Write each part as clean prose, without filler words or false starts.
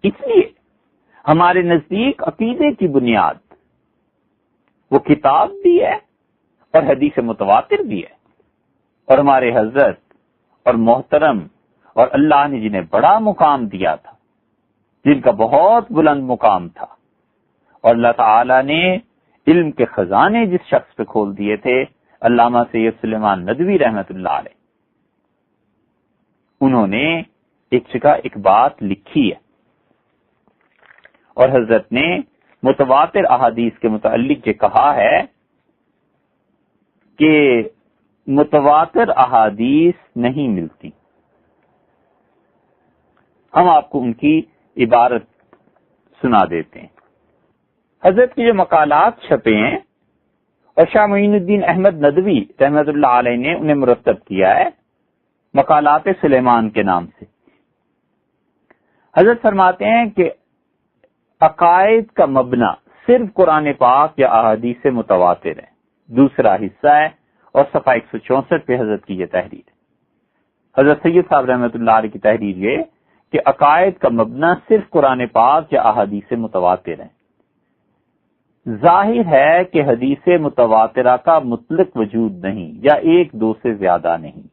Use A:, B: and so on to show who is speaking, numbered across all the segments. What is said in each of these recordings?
A: اس لیے ہمارے نزدیک عقیدے کی بنیاد وہ کتاب بھی ہے اور حدیث متواتر بھی ہے، اور ہمارے حضرت اور محترم اور اللہ نے جنہیں بڑا مقام دیا تھا، جن کا بہت بلند مقام تھا، اور اللہ تعالی نے علم کے خزانے جس شخص پہ کھول دیے تھے، علامہ سید سلیمان ندوی رحمت اللہ علیہ، انہوں نے ایک جگہ ایک بات لکھی ہے، اور حضرت نے متواتر احادیث کے متعلق یہ کہا ہے کہ متواتر احادیث نہیں ملتی۔ ہم آپ کو ان کی عبارت سنا دیتے ہیں۔ حضرت کے جو مقالات چھپے ہیں اور شاہ معین الدین احمد ندوی رحمت اللہ علیہ نے انہیں مرتب کیا ہے مقالات سلیمان کے نام سے۔ حضرت فرماتے ہیں کہ عقائد کا مبنا صرف قرآن پاک یا احادیث متواتر ہے، دوسرا حصہ ہے، اور صفحہ 164 پہ حضرت کی یہ تحریر ہے۔ حضرت سید صاحب رحمۃ اللہ علیہ کی تحریر یہ کہ عقائد کا مبنا صرف قرآن پاک یا احادیث متواتر ہے۔ ظاہر ہے کہ حدیث متواترہ کا مطلق وجود نہیں یا ایک دو سے زیادہ نہیں۔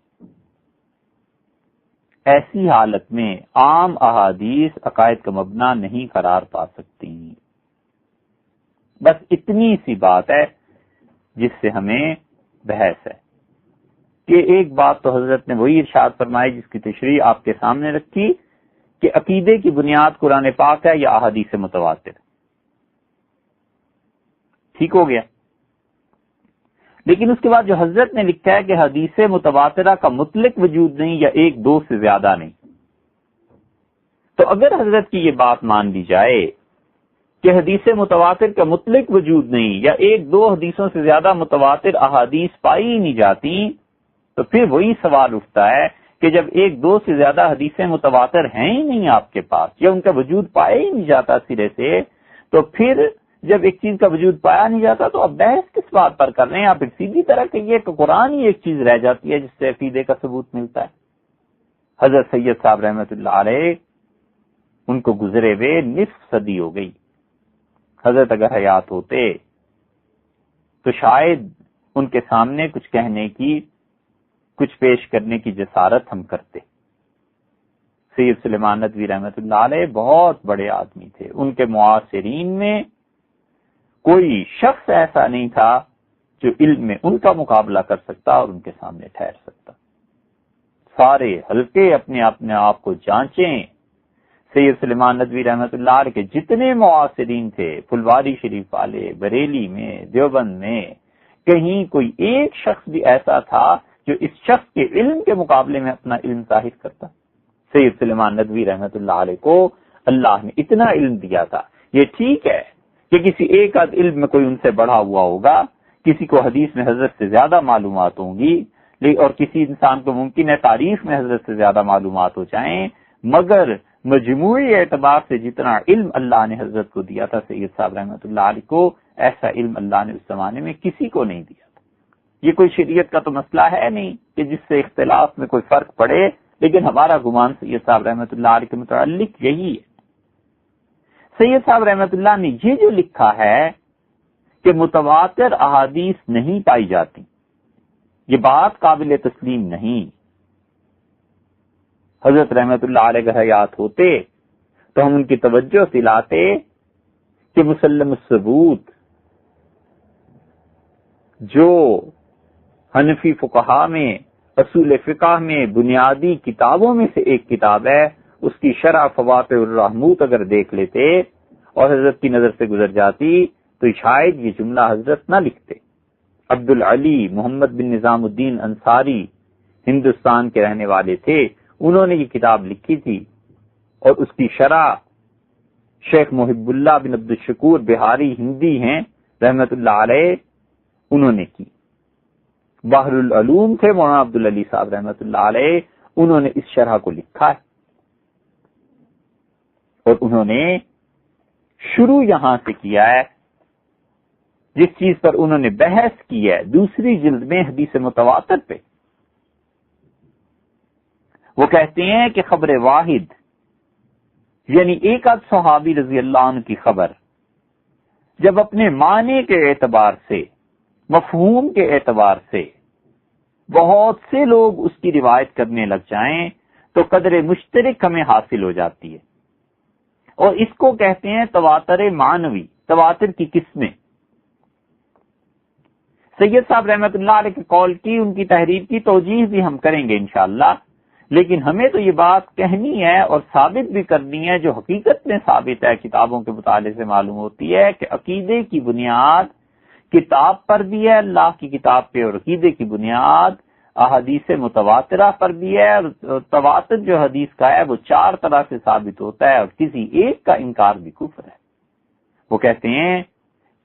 A: ایسی حالت میں عام احادیث عقائد کا مبنا نہیں قرار پا سکتی۔ بس اتنی سی بات ہے جس سے ہمیں بحث ہے کہ ایک بات تو حضرت نے وہی ارشاد فرمائی جس کی تشریح آپ کے سامنے رکھی کہ عقیدے کی بنیاد قرآن پاک ہے یا احادیث متواتر، ٹھیک ہو گیا۔ لیکن اس کے بعد جو حضرت نے لکھا ہے کہ حدیث متواترہ کا مطلق وجود نہیں یا ایک دو سے زیادہ نہیں، تو اگر حضرت کی یہ بات مان لی جائے کہ حدیث متواتر کا مطلق وجود نہیں یا ایک دو حدیثوں سے زیادہ متواتر احادیث پائی ہی نہیں جاتی، تو پھر وہی سوال اٹھتا ہے کہ جب ایک دو سے زیادہ حدیثیں متواتر ہیں ہی نہیں آپ کے پاس یا ان کا وجود پایا ہی نہیں جاتا سرے سے، تو پھر جب ایک چیز کا وجود پایا نہیں جاتا تو آپ بحث کس بات پر کر رہے ہیں؟ آپ سیدھی طرح کہیے کہ قرآن ہی ایک چیز رہ جاتی ہے جس سے عقیدے کا ثبوت ملتا ہے۔ حضرت سید صاحب رحمۃ اللہ علیہ ان کو گزرے ہوئے نصف صدی ہو گئی۔ حضرت اگر حیات ہوتے تو شاید ان کے سامنے کچھ کہنے کی، کچھ پیش کرنے کی جسارت ہم کرتے۔ سید سلیمان ندوی رحمۃ اللہ علیہ بہت بڑے آدمی تھے، ان کے معاصرین میں کوئی شخص ایسا نہیں تھا جو علم میں ان کا مقابلہ کر سکتا اور ان کے سامنے ٹھہر سکتا۔ سارے حلقے اپنے آپ کو جانچیں۔ سید سلیمان ندوی رحمۃ اللہ علیہ کے جتنے معاصرین تھے، پھلواری شریف والے، بریلی میں، دیوبند میں، کہیں کوئی ایک شخص بھی ایسا تھا جو اس شخص کے علم کے مقابلے میں اپنا علم ظاہر کرتا؟ سید سلیمان ندوی رحمۃ اللہ علیہ کو اللہ نے اتنا علم دیا تھا۔ یہ ٹھیک ہے کہ کسی ایک آدھ علم میں کوئی ان سے بڑھا ہوا ہوگا، کسی کو حدیث میں حضرت سے زیادہ معلومات ہوں گی، اور کسی انسان کو ممکن ہے تاریخ میں حضرت سے زیادہ معلومات ہو جائیں، مگر مجموعی اعتبار سے جتنا علم اللہ نے حضرت کو دیا تھا سید صاحب رحمۃ اللہ علیہ کو، ایسا علم اللہ نے اس زمانے میں کسی کو نہیں دیا تھا۔ یہ کوئی شریعت کا تو مسئلہ ہے نہیں کہ جس سے اختلاف میں کوئی فرق پڑے، لیکن ہمارا گمان سید صاحب رحمۃ اللہ علیہ کے متعلق یہی ہے۔ سید صاحب رحمۃ اللہ نے یہ جو لکھا ہے کہ متواتر احادیث نہیں پائی جاتی، یہ بات قابل تسلیم نہیں۔ حضرت رحمۃ اللہ علیہ کا حیات ہوتے تو ہم ان کی توجہ دلاتے کہ مسلم الثبوت جو حنفی فقہا میں، اصول فقہ میں بنیادی کتابوں میں سے ایک کتاب ہے، اس کی شرح فواتح الرحموت اگر دیکھ لیتے اور حضرت کی نظر سے گزر جاتی تو شاید یہ جملہ حضرت نہ لکھتے۔ عبد العلی محمد بن نظام الدین انصاری ہندوستان کے رہنے والے تھے، انہوں نے یہ کتاب لکھی تھی، اور اس کی شرح شیخ محب اللہ بن عبد الشکور بہاری ہندی ہیں رحمت اللہ علیہ، انہوں نے کی۔ بحر العلوم تھے مولانا عبد العلی صاحب رحمت اللہ علیہ، انہوں نے اس شرح کو لکھا ہے، اور انہوں نے شروع یہاں سے کیا ہے جس چیز پر انہوں نے بحث کی ہے دوسری جلد میں حدیث متواتر پہ۔ وہ کہتے ہیں کہ خبر واحد یعنی ایک آدھ صحابی رضی اللہ عنہ کی خبر جب اپنے معنی کے اعتبار سے، مفہوم کے اعتبار سے بہت سے لوگ اس کی روایت کرنے لگ جائیں تو قدر مشترک ہمیں حاصل ہو جاتی ہے، اور اس کو کہتے ہیں تواتر معنوی، تواتر کی قسمیں۔ سید صاحب رحمت اللہ علیہ کے قول کی، ان کی تحریر کی توجیح بھی ہم کریں گے انشاءاللہ، لیکن ہمیں تو یہ بات کہنی ہے اور ثابت بھی کرنی ہے جو حقیقت میں ثابت ہے، کتابوں کے مطالعے سے معلوم ہوتی ہے کہ عقیدے کی بنیاد کتاب پر بھی ہے، اللہ کی کتاب پہ، اور عقیدے کی بنیاد احادیث متواترہ پر بھی ہے، اور تواتر جو حدیث کا ہے وہ 4 طرح سے ثابت ہوتا ہے، اور کسی ایک کا انکار بھی کفر ہے۔ وہ کہتے ہیں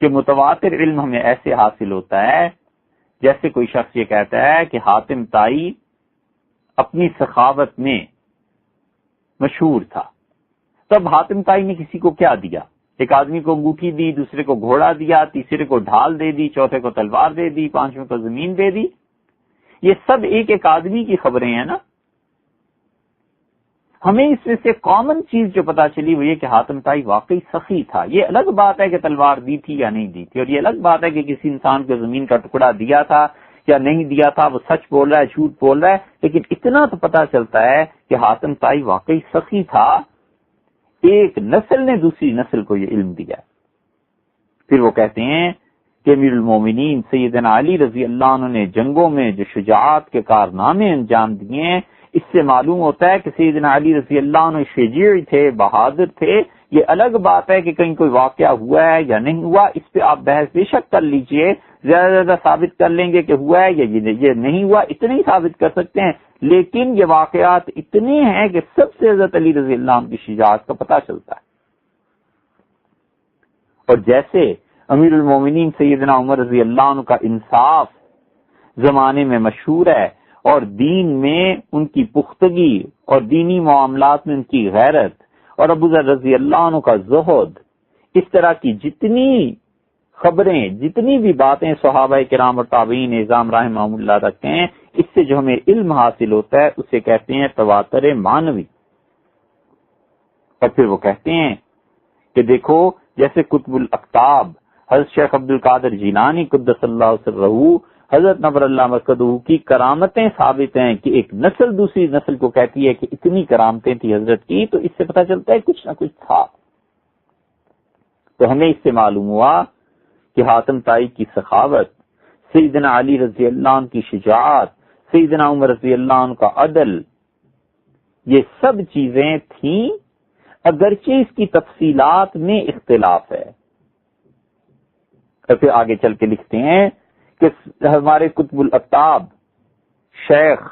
A: کہ متواتر علم ہمیں ایسے حاصل ہوتا ہے جیسے کوئی شخص یہ کہتا ہے کہ حاتم طائی اپنی سخاوت میں مشہور تھا، تب حاتم طائی نے کسی کو کیا دیا؟ ایک آدمی کو انگوٹھی دی، دوسرے کو گھوڑا دیا، تیسرے کو ڈھال دے دی، چوتھے کو تلوار دے دی، پانچویں کو زمین دے دی۔ یہ سب ایک ایک آدمی کی خبریں ہیں نا۔ ہمیں اس میں سے کامن چیز جو پتا چلی وہ یہ کہ حاتم طائی واقعی سخی تھا۔ یہ الگ بات ہے کہ تلوار دی تھی یا نہیں دی تھی، اور یہ الگ بات ہے کہ کسی انسان کو زمین کا ٹکڑا دیا تھا یا نہیں دیا تھا، وہ سچ بول رہا ہے جھوٹ بول رہا ہے، لیکن اتنا تو پتا چلتا ہے کہ حاتم طائی واقعی سخی تھا۔ ایک نسل نے دوسری نسل کو یہ علم دیا۔ پھر وہ کہتے ہیں کہ امیر المومنین سیدنا علی رضی اللہ عنہ نے جنگوں میں جو شجاعت کے کارنامے انجام دیے ہیں، اس سے معلوم ہوتا ہے کہ سیدنا علی رضی اللہ عنہ شجاع تھے، بہادر تھے۔ یہ الگ بات ہے کہ کہیں کوئی واقعہ ہوا ہے یا نہیں ہوا، اس پہ آپ بحث بے شک کر لیجئے، زیادہ ثابت کر لیں گے کہ ہوا ہے یا یہ نہیں ہوا، اتنے ہی ثابت کر سکتے ہیں، لیکن یہ واقعات اتنے ہیں کہ سب سے حضرت علی رضی اللہ عنہ کی شجاعت کا پتہ چلتا ہے۔ اور جیسے امیر المومنین سیدنا عمر رضی اللہ عنہ کا انصاف زمانے میں مشہور ہے، اور دین میں ان کی پختگی اور دینی معاملات میں ان کی غیرت، اور ابو ذر رضی اللہ عنہ کا زہد، اس طرح کی جتنی خبریں، جتنی بھی باتیں صحابہ کرام اور تابعین اعظام رحمہم اللہ رکھتے ہیں، اس سے جو ہمیں علم حاصل ہوتا ہے اسے کہتے ہیں تواتر معنوی۔ اور پھر وہ کہتے ہیں کہ دیکھو جیسے قطب الاقطاب حضرت شیخ عبد القادر جیلانی قدس اللہ سرہ، حضرت نور اللہ مرکزہ کی کرامتیں ثابت ہیں کہ ایک نسل دوسری نسل کو کہتی ہے کہ اتنی کرامتیں تھی حضرت کی، تو اس سے پتہ چلتا ہے کچھ نہ کچھ تھا۔ تو ہمیں اس سے معلوم ہوا کہ حاتم طائی کی سخاوت، سیدنا علی رضی اللہ عنہ کی شجاعت، سیدنا عمر رضی اللہ عنہ کا عدل، یہ سب چیزیں تھیں، اگرچہ اس کی تفصیلات میں اختلاف ہے۔ اور پھر آگے چل کے لکھتے ہیں کہ ہمارے قطب الاقطاب شیخ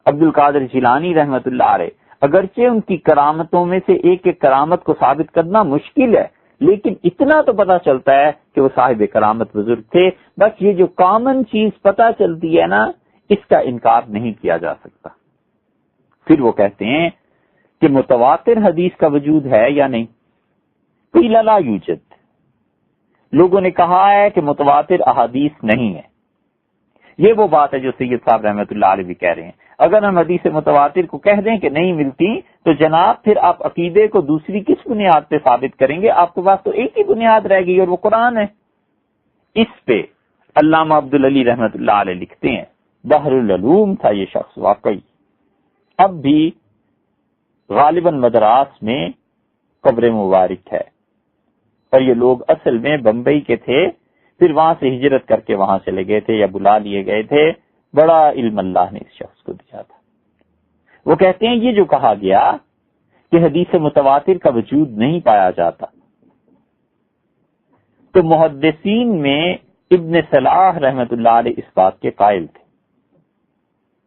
A: عبد القادر جیلانی رحمت اللہ علیہ، اگرچہ ان کی کرامتوں میں سے ایک ایک کرامت کو ثابت کرنا مشکل ہے، لیکن اتنا تو پتا چلتا ہے کہ وہ صاحب کرامت بزرگ تھے۔ بس یہ جو کامن چیز پتا چلتی ہے نا، اس کا انکار نہیں کیا جا سکتا۔ پھر وہ کہتے ہیں کہ متواتر حدیث کا وجود ہے یا نہیں؟ قیل لا یوجد، لوگوں نے کہا ہے کہ متواتر احادیث نہیں ہے۔ یہ وہ بات ہے جو سید صاحب رحمت اللہ علیہ بھی کہہ رہے ہیں۔ اگر ہم حدیث متواتر کو کہہ دیں کہ نہیں ملتی تو جناب پھر آپ عقیدے کو دوسری کس بنیاد پہ ثابت کریں گے؟ آپ کے پاس تو ایک ہی بنیاد رہ گئی اور وہ قرآن ہے۔ اس پہ علامہ عبدالعلی رحمت اللہ علیہ لکھتے ہیں، بحر العلوم تھا یہ شخص واقعی۔ اب بھی غالباً مدراس میں قبر مبارک ہے، اور یہ لوگ اصل میں بمبئی کے تھے، پھر وہاں سے ہجرت کر کے وہاں چلے گئے تھے یا بلا لیے گئے تھے۔ بڑا علم اللہ نے اس شخص کو دیا تھا۔ وہ کہتے ہیں یہ جو کہا گیا کہ حدیث متواتر کا وجود نہیں پایا جاتا، تو محدثین میں ابن صلاح رحمت اللہ علیہ اس بات کے قائل تھے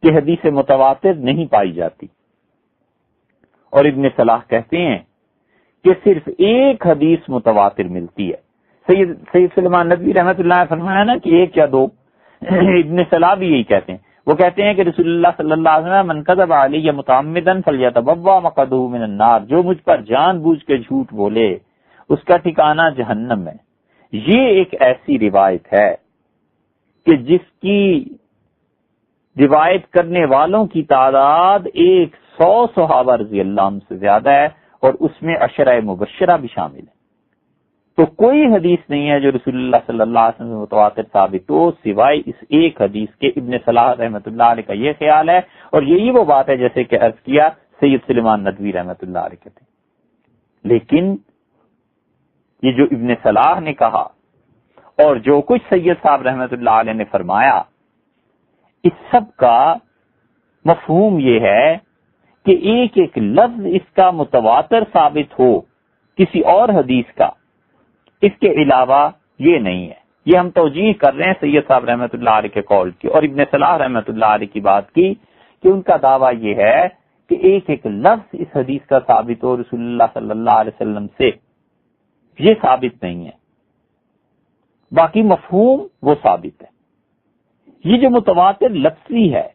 A: کہ حدیث متواتر نہیں پائی جاتی، اور ابن صلاح کہتے ہیں کہ صرف ایک حدیث متواتر ملتی ہے۔ سید سلیمان ندوی رحمت اللہ علیہ فرمایا نا کہ ایک یا دو، ابن صلاح بھی یہی کہتے ہیں۔ وہ کہتے ہیں کہ رسول اللہ صلی اللہ علیہ وسلم من کذب علی متعمدا فلیتبوأ مقعدہ من النار، جو مجھ پر جان بوجھ کے جھوٹ بولے اس کا ٹھکانہ جہنم ہے۔ یہ ایک ایسی روایت ہے کہ جس کی روایت کرنے والوں کی تعداد 100 صحابہ رضی اللہ عنہ سے زیادہ ہے، اور اس میں عشرہ مبشرہ بھی شامل ہے۔ تو کوئی حدیث نہیں ہے جو رسول اللہ صلی اللہ علیہ وسلم سے متواتر ثابت ہو سوائے اس ایک حدیث کے۔ ابن صلاح رحمۃ اللہ علیہ کا یہ خیال ہے، اور یہی وہ بات ہے جیسے کہ عرض کیا سید سلیمان ندوی رحمۃ اللہ علیہ کہتے ہیں۔ لیکن یہ جو ابن صلاح نے کہا اور جو کچھ سید صاحب رحمۃ اللہ علیہ نے فرمایا، اس سب کا مفہوم یہ ہے کہ ایک ایک لفظ اس کا متواتر ثابت ہو کسی اور حدیث کا، اس کے علاوہ یہ نہیں ہے۔ یہ ہم توجیہ کر رہے ہیں سید صاحب رحمۃ اللہ علیہ کے قول کی اور ابن صلاح رحمۃ اللہ علیہ کی بات کی کہ ان کا دعویٰ یہ ہے کہ ایک ایک لفظ اس حدیث کا ثابت ہو رسول اللہ صلی اللہ علیہ وسلم سے، یہ ثابت نہیں ہے، باقی مفہوم وہ ثابت ہے۔ یہ جو متواتر لفظی ہے،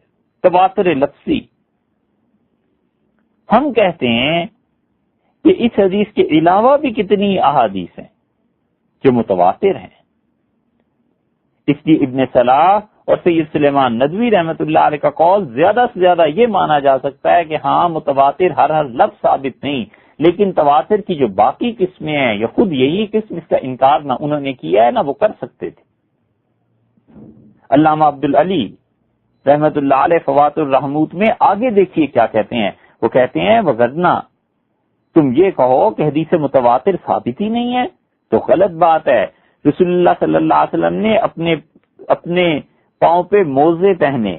A: تواتر لفظی، ہم کہتے ہیں کہ اس حدیث کے علاوہ بھی کتنی احادیث ہیں جو متواتر ہیں۔ اس لیے ابن صلاح اور سید سلیمان ندوی رحمۃ اللہ علیہ کا قول زیادہ سے زیادہ یہ مانا جا سکتا ہے کہ ہاں متواتر ہر لفظ ثابت نہیں، لیکن تواتر کی جو باقی قسمیں ہیں یا خود یہی قسم اس کا انکار نہ انہوں نے کیا ہے نہ وہ کر سکتے تھے۔ علامہ عبدالعلی رحمۃ اللہ علیہ فوات الرحموت میں آگے دیکھیے کیا کہتے ہیں، وہ کہتے ہیں وغرنہ تم یہ کہو کہ حدیث متواتر ثابت ہی نہیں ہے تو غلط بات ہے۔ رسول اللہ صلی اللہ علیہ وسلم نے اپنے پاؤں پہ موزے پہنے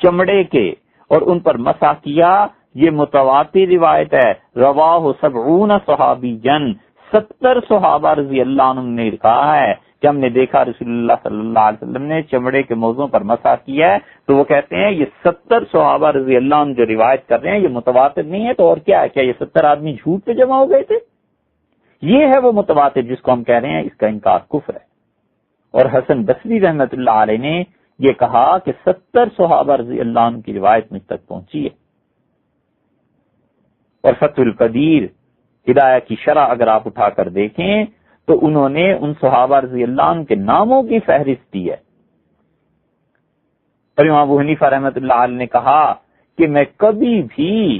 A: چمڑے کے اور ان پر مسح کیا، یہ متواتر روایت ہے۔ رواہ 70 صحابی جن، 70 صحابہ رضی اللہ عنہ نے کہا ہے کہ ہم نے دیکھا رسول اللہ صلی اللہ علیہ وسلم نے چمڑے کے موزوں پر مسح کیا ہے، تو وہ کہتے ہیں یہ 70 صحابہ رضی اللہ عنہ جو روایت کر رہے ہیں یہ متواتر نہیں ہے تو اور کیا ہے؟ کیا یہ 70 آدمی جھوٹ پہ جمع ہو گئے تھے؟ یہ ہے وہ متواتر جس کو ہم کہہ رہے ہیں اس کا انکار کفر ہے۔ اور حسن بصری رحمۃ اللہ علیہ نے یہ کہا کہ 70 صحابہ رضی اللہ عنہ کی روایت مجھ تک پہنچی ہے۔ اور فتح القدیر ہدایہ کی شرح اگر آپ اٹھا کر دیکھیں تو انہوں نے ان صحابہ رضی اللہ عنہ کے ناموں کی فہرست دی ہے۔ اور امام ابو حنیفہ رحمۃ اللہ علیہ نے کہا کہ میں کبھی بھی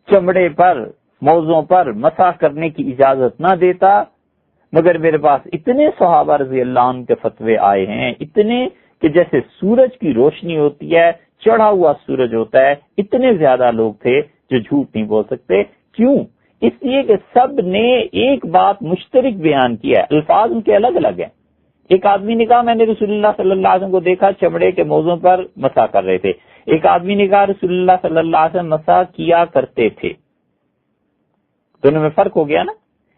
A: چمڑے پر موزوں پر مسح کرنے کی اجازت نہ دیتا، مگر میرے پاس اتنے صحابہ رضی اللہ عنہ کے فتوے آئے ہیں، اتنے کہ جیسے سورج کی روشنی ہوتی ہے، چڑھا ہوا سورج ہوتا ہے، اتنے زیادہ لوگ تھے جو جھوٹ نہیں بول سکتے۔ کیوں؟ اس لیے کہ سب نے ایک بات مشترک بیان کیا ہے، الفاظ ان کے الگ الگ ہیں۔ ایک آدمی نے کہا میں نے رسول اللہ صلی اللہ علیہ وسلم کو دیکھا چمڑے کے موزوں پر مسح کر رہے تھے، ایک آدمی نے کہا رسول اللہ صلی اللہ علیہ وسلم مسح کیا کرتے تھے۔ دونوں میں فرق ہو گیا نا،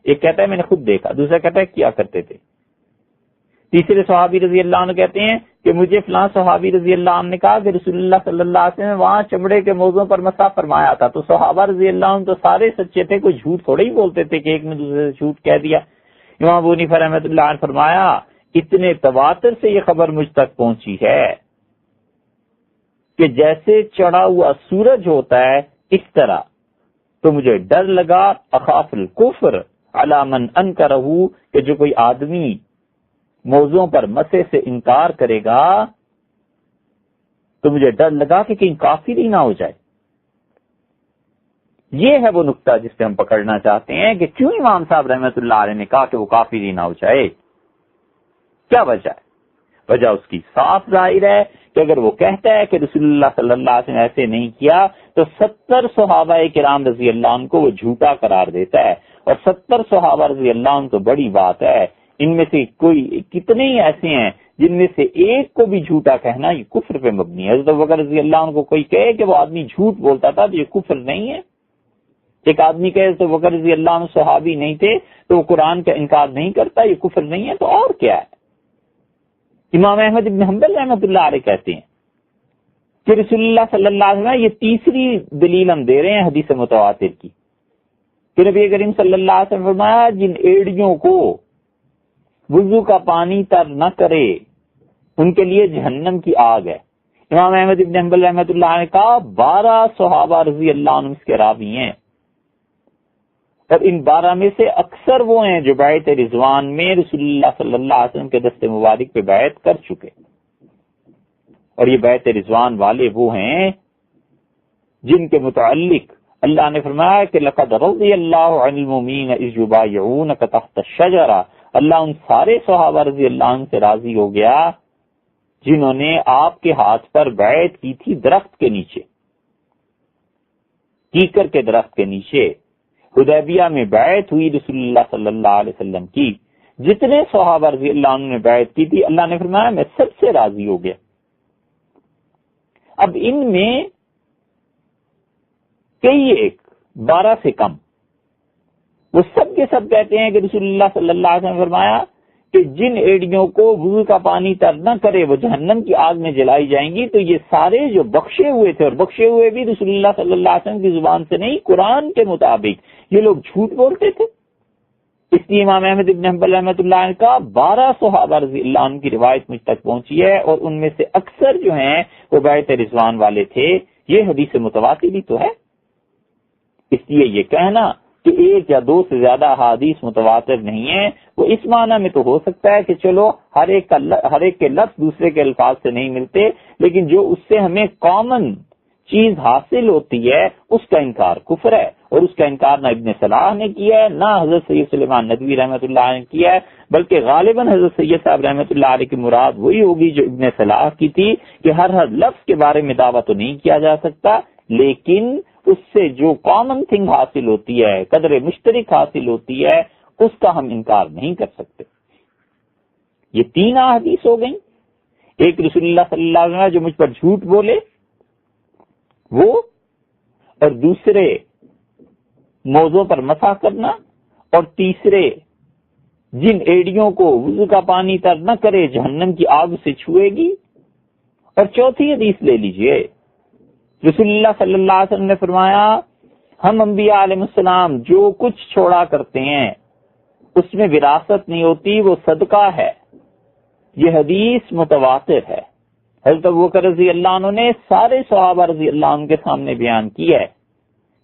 A: ایک کہتا ہے میں نے خود دیکھا، دوسرا کہتا ہے کیا کرتے تھے۔ تیسرے صحابی رضی اللہ عنہ کہتے ہیں کہ مجھے فلاں صحابی رضی اللہ عنہ نے کہا کہ رسول اللہ صلی اللہ علیہ وسلم نے وہاں چمڑے کے موزوں پر مسح فرمایا تھا۔ تو صحابہ رضی اللہ عنہ تو سارے سچے تھے، کوئی جھوٹ تھوڑے ہی بولتے تھے کہ ایک نے دوسرے سے جھوٹ کہہ دیا۔ امام ابو حنیفہ رحمۃ اللہ عنہ فرمایا اتنے تواتر سے یہ خبر مجھ تک پہنچی ہے کہ جیسے چڑھا ہوا سورج ہوتا ہے اس طرح، تو مجھے ڈر لگا اخاف الکفر علی من انکرہ، کہ جو کوئی آدمی موضوعوں پر مسح سے انکار کرے گا تو مجھے ڈر لگا کہ کہیں کافر ہی نہ ہو جائے۔ یہ ہے وہ نقطہ جس پہ ہم پکڑنا چاہتے ہیں کہ کیوں امام صاحب رحمۃ اللہ علیہ نے کہا کہ وہ کافر ہی نہ ہو جائے، کیا وجہ ہے؟ وجہ اس کی صاف ظاہر ہے کہ اگر وہ کہتا ہے کہ رسول اللہ صلی اللہ علیہ وسلم ایسے نہیں کیا تو 70 صحابہ کرام رضی اللہ عنہ کو وہ جھوٹا قرار دیتا ہے، اور 70 صحابہ رضی اللہ عنہ تو بڑی بات ہے، ان میں سے کوئی کتنے ہی ایسے ہیں جن میں سے ایک کو بھی جھوٹا کہنا یہ کفر پہ مبنی ہے۔ حضرت ابوبکر رضی اللہ عنہ کو کوئی کہے کہ وہ آدمی جھوٹ بولتا تھا تو یہ کفر نہیں ہے۔ ایک آدمی کہے حضرت ابوبکر رضی اللہ عنہ صحابی نہیں تھے تو وہ قرآن کا انکار نہیں کرتا، یہ کفر نہیں ہے، تو اور کیا ہے؟ امام احمد بن حنبل رحمۃ اللہ علیہ کہتے ہیں کہ رسول اللہ صلی اللہ علیہ وسلم، یہ تیسری دلیل ہم دے رہے ہیں حدیث متواتر کی، کہ نبی کریم صلی اللہ علیہ وسلم فرمایا جن ایڑیوں کو وضو کا پانی تر نہ کرے ان کے لیے جہنم کی آگ ہے۔ امام احمد بن حنبل رحمۃ اللہ نے کہا 12 صحابہ رضی اللہ عنہ اس کے راوی ہیں، اور ان 12 میں سے اکثر وہ ہیں جو بیعت رضوان میں رسول اللہ صلی اللہ علیہ وسلم کے دست مبارک پہ بیعت کر چکے، اور یہ بیعت رضوان والے وہ ہیں جن کے متعلق اللہ نے فرمایا کہ لقد رضی اللہ عن المؤمنین اذ یبایعونک تحت الشجرہ، اللہ ان سارے صحابہ رضی اللہ عنہ سے راضی ہو گیا جنہوں نے آپ کے ہاتھ پر بیعت کی تھی درخت کے نیچے، کیکر کے درخت کے نیچے۔ حدیبیہ میں بیعت ہوئی رسول اللہ صلی اللہ علیہ وسلم کی، جتنے صحابہ رضی اللہ عنہ نے بیعت کی تھی اللہ نے فرمایا میں سب سے راضی ہو گیا۔ اب ان میں کئی ایک 12 سے کم، وہ سب کے سب کہتے ہیں کہ رسول اللہ صلی اللہ علیہ وسلم نے فرمایا کہ جن ایڑیوں کو وضو کا پانی تر نہ کرے وہ جہنم کی آگ میں جلائی جائیں گی۔ تو یہ سارے جو بخشے ہوئے تھے، اور بخشے ہوئے بھی رسول اللہ صلی اللہ علیہ وسلم کی زبان سے نہیں، قرآن کے مطابق یہ لوگ جھوٹ بولتے تھے۔ اس لیے امام احمد ابن حنبل رحمۃ اللہ عنہ کا 12 صحابہ رضی اللہ عنہ کی روایت مجھ تک پہنچی ہے، اور ان میں سے اکثر جو ہیں وہ بیعت رضوان والے تھے۔ یہ حدیث متواتر بھی تو ہے۔ اس لیے یہ کہنا کہ ایک یا دو سے زیادہ احادیث متواتر نہیں ہیں، وہ اس معنی میں تو ہو سکتا ہے کہ چلو ہر ایک کے لفظ دوسرے کے الفاظ سے نہیں ملتے، لیکن جو اس سے ہمیں کامن چیز حاصل ہوتی ہے اس کا انکار کفر ہے، اور اس کا انکار نہ ابن صلاح نے کیا ہے، نہ حضرت سید سلیمان ندوی رحمۃ اللہ علیہ نے کیا ہے، بلکہ غالباً حضرت سید صاحب رحمۃ اللہ علیہ کی مراد وہی ہوگی جو ابن صلاح کی تھی کہ ہر لفظ کے بارے میں دعویٰ تو نہیں کیا جا سکتا، لیکن اس سے جو کامن تھنگ حاصل ہوتی ہے، قدر مشترک حاصل ہوتی ہے، اس کا ہم انکار نہیں کر سکتے۔ یہ 3 احادیث ہو گئیں، ایک رسول اللہ صلی اللہ علیہ وسلم جو مجھ پر جھوٹ بولے وہ، اور دوسرے موضوع پر مسح کرنا، اور تیسرے جن ایڑیوں کو وضو کا پانی تر نہ کرے جہنم کی آگ سے چھوئے گی، اور چوتھی حدیث لے لیجئے، رسول اللہ صلی اللہ علیہ وسلم نے فرمایا ہم انبیاء علیہ السلام جو کچھ چھوڑا کرتے ہیں اس میں وراثت نہیں ہوتی، وہ صدقہ ہے۔ یہ حدیث متواتر ہے، حضرت ابوبکر رضی اللہ عنہ نے سارے صحابہ رضی اللہ عنہ کے سامنے بیان کی ہے،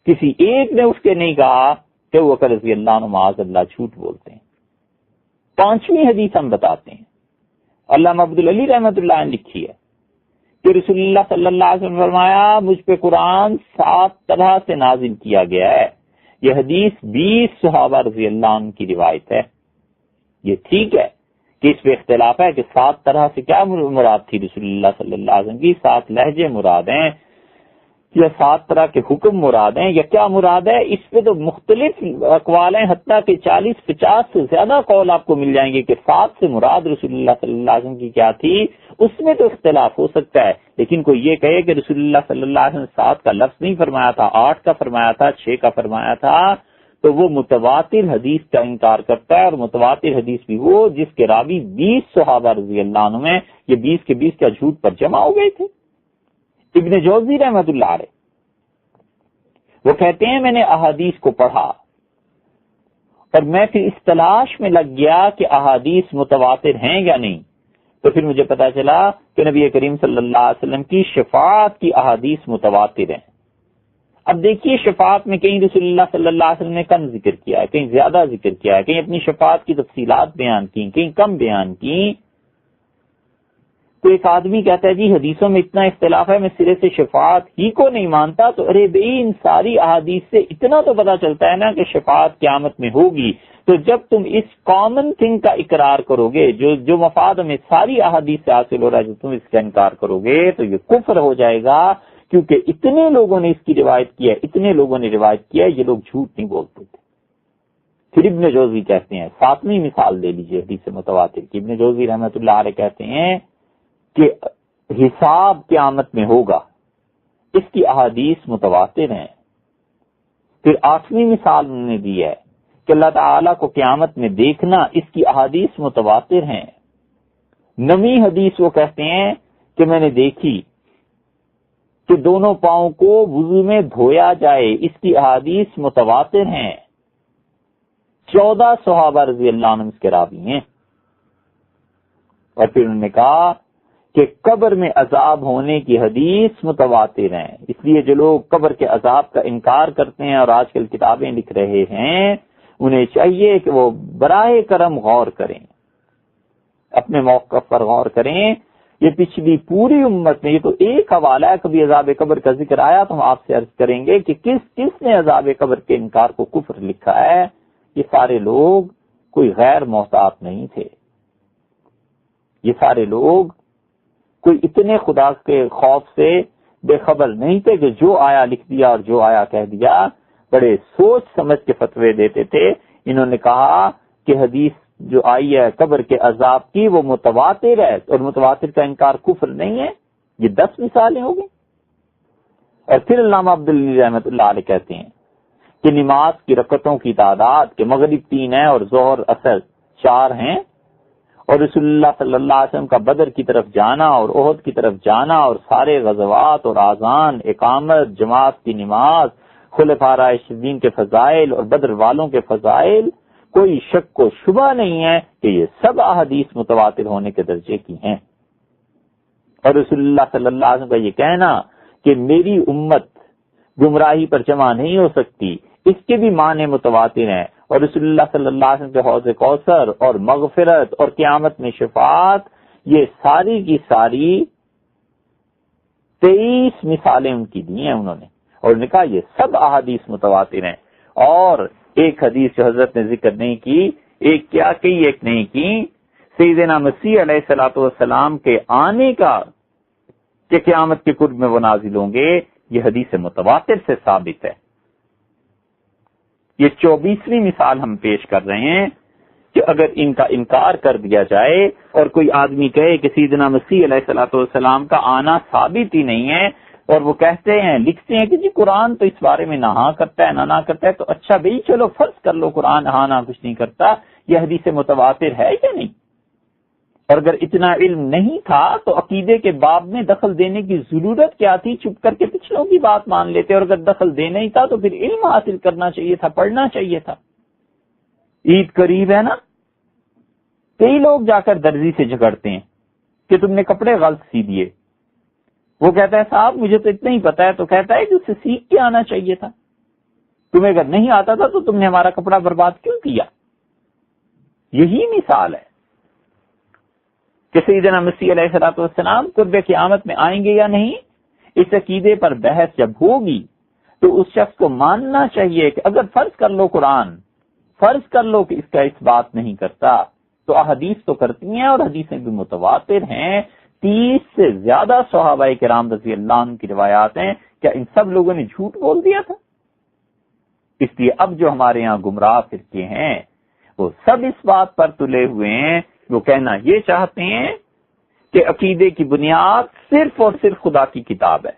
A: کسی ایک نے اس کے نہیں کہا کہ ابوبکر رضی اللہ عنہ معاذ اللہ جھوٹ بولتے ہیں۔ 5ویں حدیث ہم بتاتے ہیں، علامہ عبدالعلی رحمۃ اللہ نے لکھی ہے کہ رسول اللہ صلی اللہ علیہ وسلم نے فرمایا مجھ پہ قرآن 7 طرح سے نازل کیا گیا ہے۔ یہ حدیث 20 صحابہ رضی اللہ عنہ کی روایت ہے۔ یہ ٹھیک ہے کہ اس پہ اختلاف ہے کہ 7 طرح سے کیا مراد تھی رسول اللہ صلی اللہ علیہ وسلم کی، 7 لہجے مراد ہیں یا 7 طرح کے حکم مراد ہیں یا کیا مراد ہے، اس پہ تو مختلف اقوال ہیں، حتیٰ کہ 40-50 سے زیادہ قول آپ کو مل جائیں گے کہ 7 سے مراد رسول اللہ صلی اللہ علیہ وسلم کی کیا تھی۔ اس میں تو اختلاف ہو سکتا ہے، لیکن کوئی یہ کہے کہ رسول اللہ صلی اللہ علیہ وسلم نے 7 کا لفظ نہیں فرمایا تھا، 8 کا فرمایا تھا، 6 کا فرمایا تھا، تو وہ متواتر حدیث کا انکار کرتا ہے، اور متواتر حدیث بھی وہ جس کے راوی 20 صحابہ رضی اللہ عنہ میں، یہ 20 کے 20 کا جھوٹ پر جمع ہو گئے تھے۔ ابن جوزی رحمۃ اللہ علیہ وہ کہتے ہیں میں نے احادیث کو پڑھا اور میں پھر اس تلاش میں لگ گیا کہ احادیث متواتر ہیں یا نہیں، تو پھر مجھے پتا چلا کہ نبی کریم صلی اللہ علیہ وسلم کی شفاعت کی احادیث متواتر ہیں۔ اب دیکھیے شفاعت میں کہیں رسول اللہ صلی اللہ علیہ وسلم نے کم ذکر کیا ہے، کہیں زیادہ ذکر کیا ہے، کہیں اپنی شفاعت کی تفصیلات بیان کی، کہیں کم بیان کی۔ تو ایک آدمی کہتا ہے جی حدیثوں میں اتنا اختلاف ہے میں سرے سے شفاعت ہی کو نہیں مانتا، تو ارے بھئی ان ساری احادیث سے اتنا تو پتا چلتا ہے نا کہ شفاعت قیامت میں ہوگی، تو جب تم اس کامن تھنگ کا اقرار کرو گے جو مفاد ہمیں ساری احادیث سے حاصل ہو رہا ہے، جو تم اس کا انکار کرو گے تو یہ کفر ہو جائے گا، کیونکہ اتنے لوگوں نے اس کی روایت کی ہے، اتنے لوگوں نے روایت کیا ہے، یہ لوگ جھوٹ نہیں بولتے تھے۔ پھر ابن جوزی کہتے ہیں 7ویں مثال دے لیجیے حدیث متواتر کی، ابن جوزی رحمۃ اللہ علیہ کہتے ہیں کہ حساب قیامت میں ہوگا، اس کی احادیث متواتر ہیں۔ پھر 8ویں مثال انہوں نے دی ہے کہ اللہ تعالیٰ کو قیامت میں دیکھنا، اس کی احادیث متواتر ہیں۔ 9ویں حدیث وہ کہتے ہیں کہ میں نے دیکھی کہ دونوں پاؤں کو وضو میں دھویا جائے، اس کی احادیث متواتر ہیں۔ 14 صحابہ رضی اللہ عنہ اس کے راوی ہیں۔ اور پھر انہوں نے کہا کہ قبر میں عذاب ہونے کی حدیث متواتر ہیں، اس لیے جو لوگ قبر کے عذاب کا انکار کرتے ہیں اور آج کل کتابیں لکھ رہے ہیں، انہیں چاہیے کہ وہ براہ کرم غور کریں، اپنے موقف پر غور کریں یہ پچھلی پوری امت نے، یہ تو ایک حوالہ ہے، کبھی عذاب قبر کا ذکر آیا تو ہم آپ سے عرض کریں گے کہ کس نے عذاب قبر کے انکار کو کفر لکھا ہے۔ یہ سارے لوگ کوئی غیر محتاط نہیں تھے، یہ سارے لوگ کوئی اتنے خدا کے خوف سے بے خبر نہیں تھے کہ جو آیا لکھ دیا اور جو آیا کہہ دیا، بڑے سوچ سمجھ کے فتوے دیتے تھے۔ انہوں نے کہا کہ حدیث جو آئی ہے قبر کے عذاب کی وہ متواتر ہے، اور متواتر کا انکار کفر نہیں ہے۔ یہ 10 مثالیں ہو گئی۔ اور پھر علامہ عبدالعلی رحمۃ اللہ علیہ کہتے ہیں کہ نماز کی رکعتوں کی تعداد کہ مغرب 3 ہے اور ظہر اثر 4 ہیں، اور رسول اللہ صلی اللہ علیہ وسلم کا بدر کی طرف جانا اور احد کی طرف جانا اور سارے غزوات اور آذان، اقامت، جماعت کی نماز، خلفاء راشدین کے فضائل اور بدر والوں کے فضائل، کوئی شک و شبہ نہیں ہے کہ یہ سب احادیث متواتر ہونے کے درجے کی ہیں۔ اور رسول اللہ صلی اللہ علیہ وسلم کا یہ کہنا کہ میری امت گمراہی پر جمع نہیں ہو سکتی، اس کے بھی معنی متواتر ہیں۔ اور رسول اللہ صلی اللہ علیہ وسلم کے حوض کوثر اور مغفرت اور قیامت میں شفاعت، یہ ساری کی ساری 23 مثالیں ان کی دی ہیں انہوں نے، اور نے کہا یہ سب احادیث متواتر ہیں۔ اور ایک حدیث جو حضرت نے ذکر نہیں کی، ایک کیا کی ایک نہیں کی، سیدنا مسیح علیہ الصلوۃ والسلام کے آنے کا کہ قیامت کے قرب میں وہ نازل ہوں گے، یہ حدیث متواتر سے ثابت ہے۔ یہ 24ویں مثال ہم پیش کر رہے ہیں کہ اگر ان کا انکار کر دیا جائے اور کوئی آدمی کہے کہ سیدنا مسیح علیہ الصلوۃ والسلام کا آنا ثابت ہی نہیں ہے، اور وہ کہتے ہیں لکھتے ہیں کہ جی قرآن تو اس بارے میں نہ ہاں کرتا ہے نہ کرتا ہے، تو اچھا بھائی چلو فرض کر لو قرآن ہاں نہ کچھ نہیں کرتا، یہ حدیث متواتر ہے یا نہیں؟ اور اگر اتنا علم نہیں تھا تو عقیدے کے باب میں دخل دینے کی ضرورت کیا تھی؟ چپ کر کے پچھلوں کی بات مان لیتے، اور اگر دخل دینا ہی تھا تو پھر علم حاصل کرنا چاہیے تھا، پڑھنا چاہیے تھا۔ عید قریب ہے نا، کئی لوگ جا کر درزی سے جھگڑتے ہیں کہ تم نے کپڑے غلط سی دیے، وہ کہتا ہے صاحب مجھے تو اتنا ہی پتا ہے، تو کہتا ہے کہ اس سے سیکھ کے آنا چاہیے تھا، تمہیں اگر نہیں آتا تھا تو تم نے ہمارا کپڑا برباد کیوں کیا؟ یہی مثال ہے کہ سیدنا مسیح علیہ الصلوۃ والسلام قرب قیامت میں آئیں گے یا نہیں، اس عقیدے پر بحث جب ہوگی تو اس شخص کو ماننا چاہیے کہ اگر فرض کر لو قرآن، فرض کر لو کہ اس کا اس بات نہیں کرتا، تو احادیث تو کرتی ہیں اور حدیثیں بھی متواتر ہیں۔ 30 سے زیادہ صحابہ کرام رضی اللہ عنہ کی روایات ہیں، کیا ان سب لوگوں نے جھوٹ بول دیا تھا؟ اس لیے اب جو ہمارے یہاں گمراہ فرقے ہیں وہ سب اس بات پر تلے ہوئے ہیں، وہ کہنا یہ چاہتے ہیں کہ عقیدے کی بنیاد صرف اور صرف خدا کی کتاب ہے،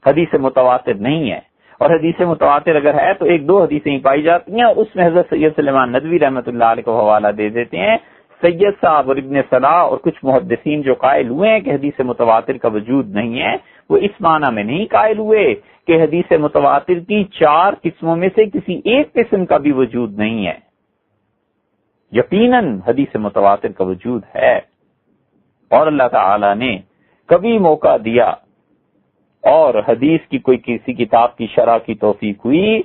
A: حدیث متواتر نہیں ہے۔ اور حدیث متواتر اگر ہے تو 1-2 حدیثیں ہی پائی جاتی ہیں، اور اس میں حضرت سید سلیمان ندوی رحمۃ اللہ علیہ کو حوالہ دے دیتے ہیں۔ سید صاحب اور ابن صلاح اور کچھ محدثین جو قائل ہوئے ہیں کہ حدیث متواتر کا وجود نہیں ہے، وہ اس معنی میں نہیں قائل ہوئے کہ حدیث متواتر کی 4 قسموں میں سے کسی ایک قسم کا بھی وجود نہیں ہے۔ یقیناً حدیث متواتر کا وجود ہے، اور اللہ تعالی نے کبھی موقع دیا اور حدیث کی کوئی کسی کتاب کی شرح کی توفیق ہوئی